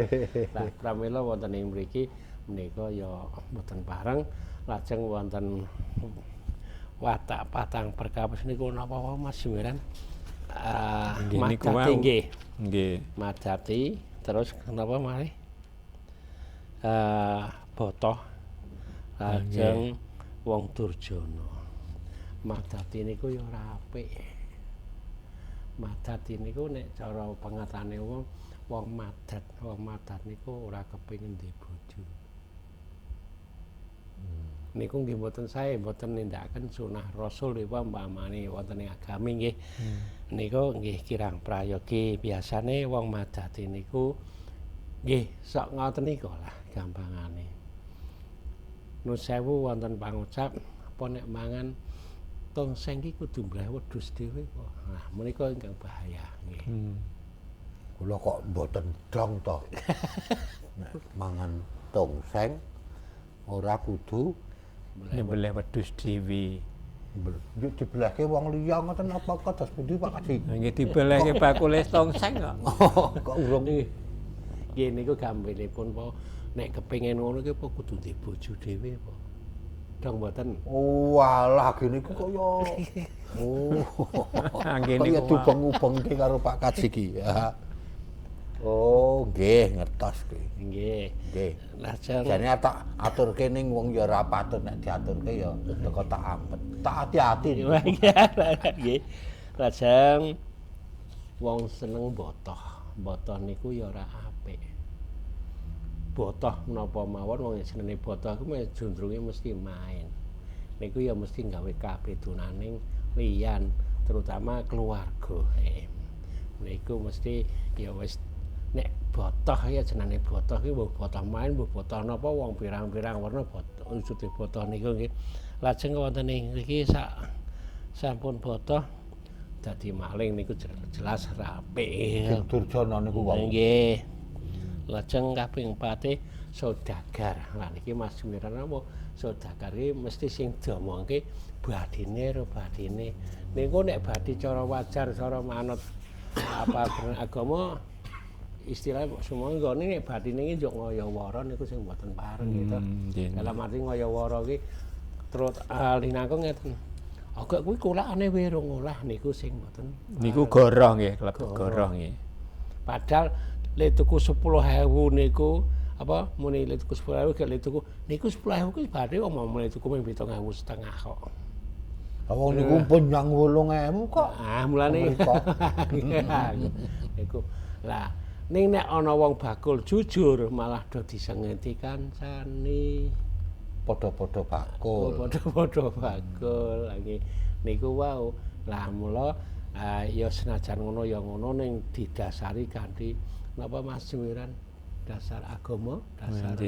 Nah, pramila wonten ing mriki menika ya mboten pareng lajeng wonten watak patang perkawis niku napa wae Mas Jemiran? Nggih, niku Madati wau. nggih. nggih. Madati terus kenapa malih? Botoh lajeng wong Durjana. Madati niku ya ora apik. Madati niku nek cara pengatane wong madat niku ora kepengin duwe bojo. niku nggih mboten sae, mboten nindakaken sunah Rasul niki umpamane wonten ing agami nggih. Niku nggih kirang prayogi biasane wong madati niku nggih sok ngoten niku lah gampangane. Nuwun sewu wonten pangucap apa nek mangan tongseng iki kudu mbleh wedhus dhewe kok. Nah menika ingkang bahaya nggih. Kula kok mboten dong to. Nek mangan tongseng ora kudu nyembelih wedhus dhewe. Yo dibelehke wong liya ngoten apa kados pundi Pak Kaji? Nggih dibelehke bakule tongseng kok. Kok urung nggih niku gampilipun po nek kepengin ngono ki apa kudu ndek bojo dhewe apa? Dong mboten. Walah gene iku kaya Nggih kaya niku. dubeng-ubengke karo Pak Kaji ki. Oh, nggih ngertos ki. Nggih. Nggih. Lajeng Jane tak aturke ning wong ya ora patut nek diaturke ya teko tak ampet. Tak hati-hati. nggih. Lajeng wong seneng botoh. Botoh niku ya ora apik. Botoh menapa mawon wong jenenge botoh iku jundrunge mesti main. Niku ya mesti gawe kabedunaning liyan, terutama keluarga. Niku mesti ya wis nek botoh ya jenenge botoh iki mbuh botoh main mbuh botoh napa wong pirang-pirang warna botoh wujude botoh niku nggih. Lajeng wonten ing mriki sampun botoh dadi maling niku jelas rapi. Durjana niku wong. Nggih. Lajeng kaping 4 saudagar. Lah niki Mas Sumiran apa saudagar iki mesti sing diomongke badine ro badine. Niku nek badhe cara wajar cara manut apa agama istilah sumangga nek badine iki njuk ngayawara niku sing mboten pareng gitu. Dalam arti ngayawara iki terus linangkung ngeten. Agak kuwi kulakane wirung olah niku sing mboten. Niku goroh nggih, klebet goroh nggih. Padahal le tuku 10.000 niku apa muni le tuku 10.000 gek le tuku niku 10.000 kuwi badhe omong muni tuku mung 7.500 kok. Wong niku pun nyang 8.000 kok. Ah mulane niku. Lah ning nek ana wong bakul jujur malah do disengeti kancane. Padha-padha bakul. Padha-padha bakul. Lagi niku wau. Lah mula ya senajan ngono ya ngono ning didasari kanthi napa Mas Sumiran dasar agama, dasar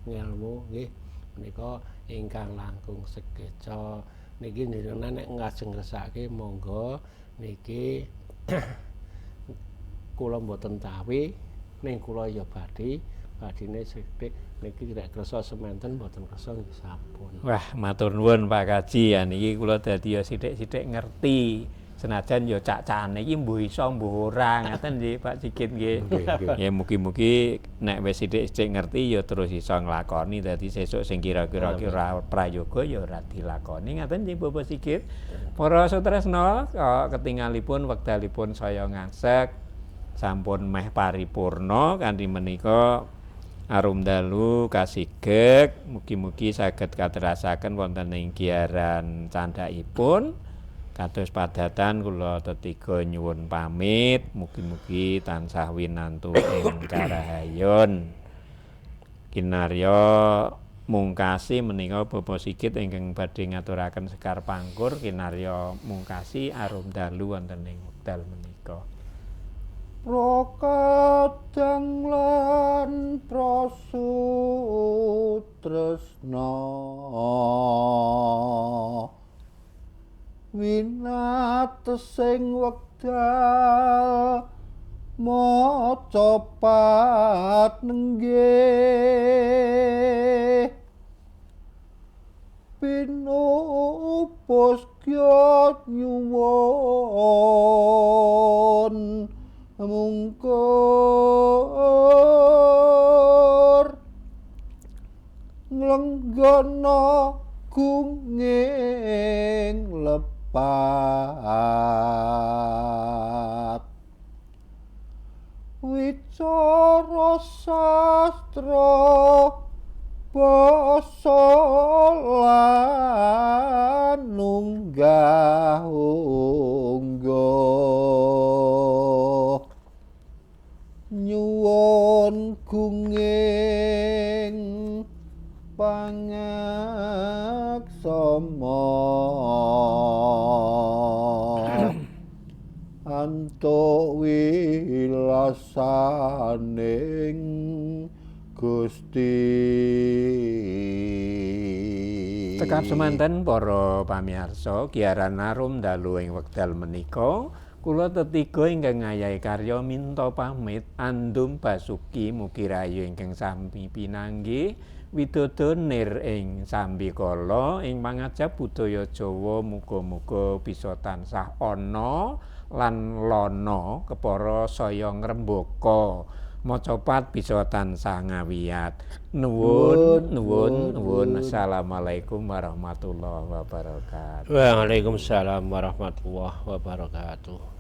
ngelmu nggih menika ingkang langkung sekeca niki njenengan nek ngajeng ngresake monggo niki kula mboten tawi ning kula ya badine sithik niki tidak kersa semanten mboten kersa nggih sampun. Wah, matur nuwun Pak Kaji. Ya niki kula dadi ya sithik-sithik ngerti. Senajan ya cak-cakane iki mbuh iso mbuh ora ngaten nggih Pak Sigit nggih. Ya mugi-mugi nek wis sithik-sithik ngerti ya terus iso nglakoni dadi sesuk sing kira-kira ora prayoga ya ora dilakoni ngaten nggih Bapak Sigit. Para sutresna ketingalipun wekdalipun saya ngangsek sampun meh paripurna kanthi menika arum dalu kasigek mugi-mugi saged katerasaken wonten ing giaran candhaipun. Kados padatan kula tetiga nyuwun pamit, mugi-mugi tansah winantu ing karahayon. Kinarya mungkasi menika Bapak Sigit ingkang badhe ngaturaken sekar pangkur kinarya mungkasi arum dalu wonten ing wekdal menika. Prokadang lan prasutresna winatesing wekdal maca panenggih pinupus kya nyuwun mungkur nglenggana gunging lepat wicara sastra basa lan nunggah unggah nyuwun gunging pangan antuk wilasaning Gusti. Cekap semanten para pamirsa, giaran arum dalu ing wekdal menika, kula tetiga ingkang ngayahi karya minta pamit andum basuki mugi rayu ingkang sami pinanggih widodo nir ing sambikala ing pangajap budaya Jawa muga-muga bisa tansah ana lan lono kepara saya ngrembaka macapat bisa tansah ngawiyat. Nuwun. Assalamualaikum warahmatullahi wabarakatuh. Waalaikumsalam warahmatullahi wabarakatuh.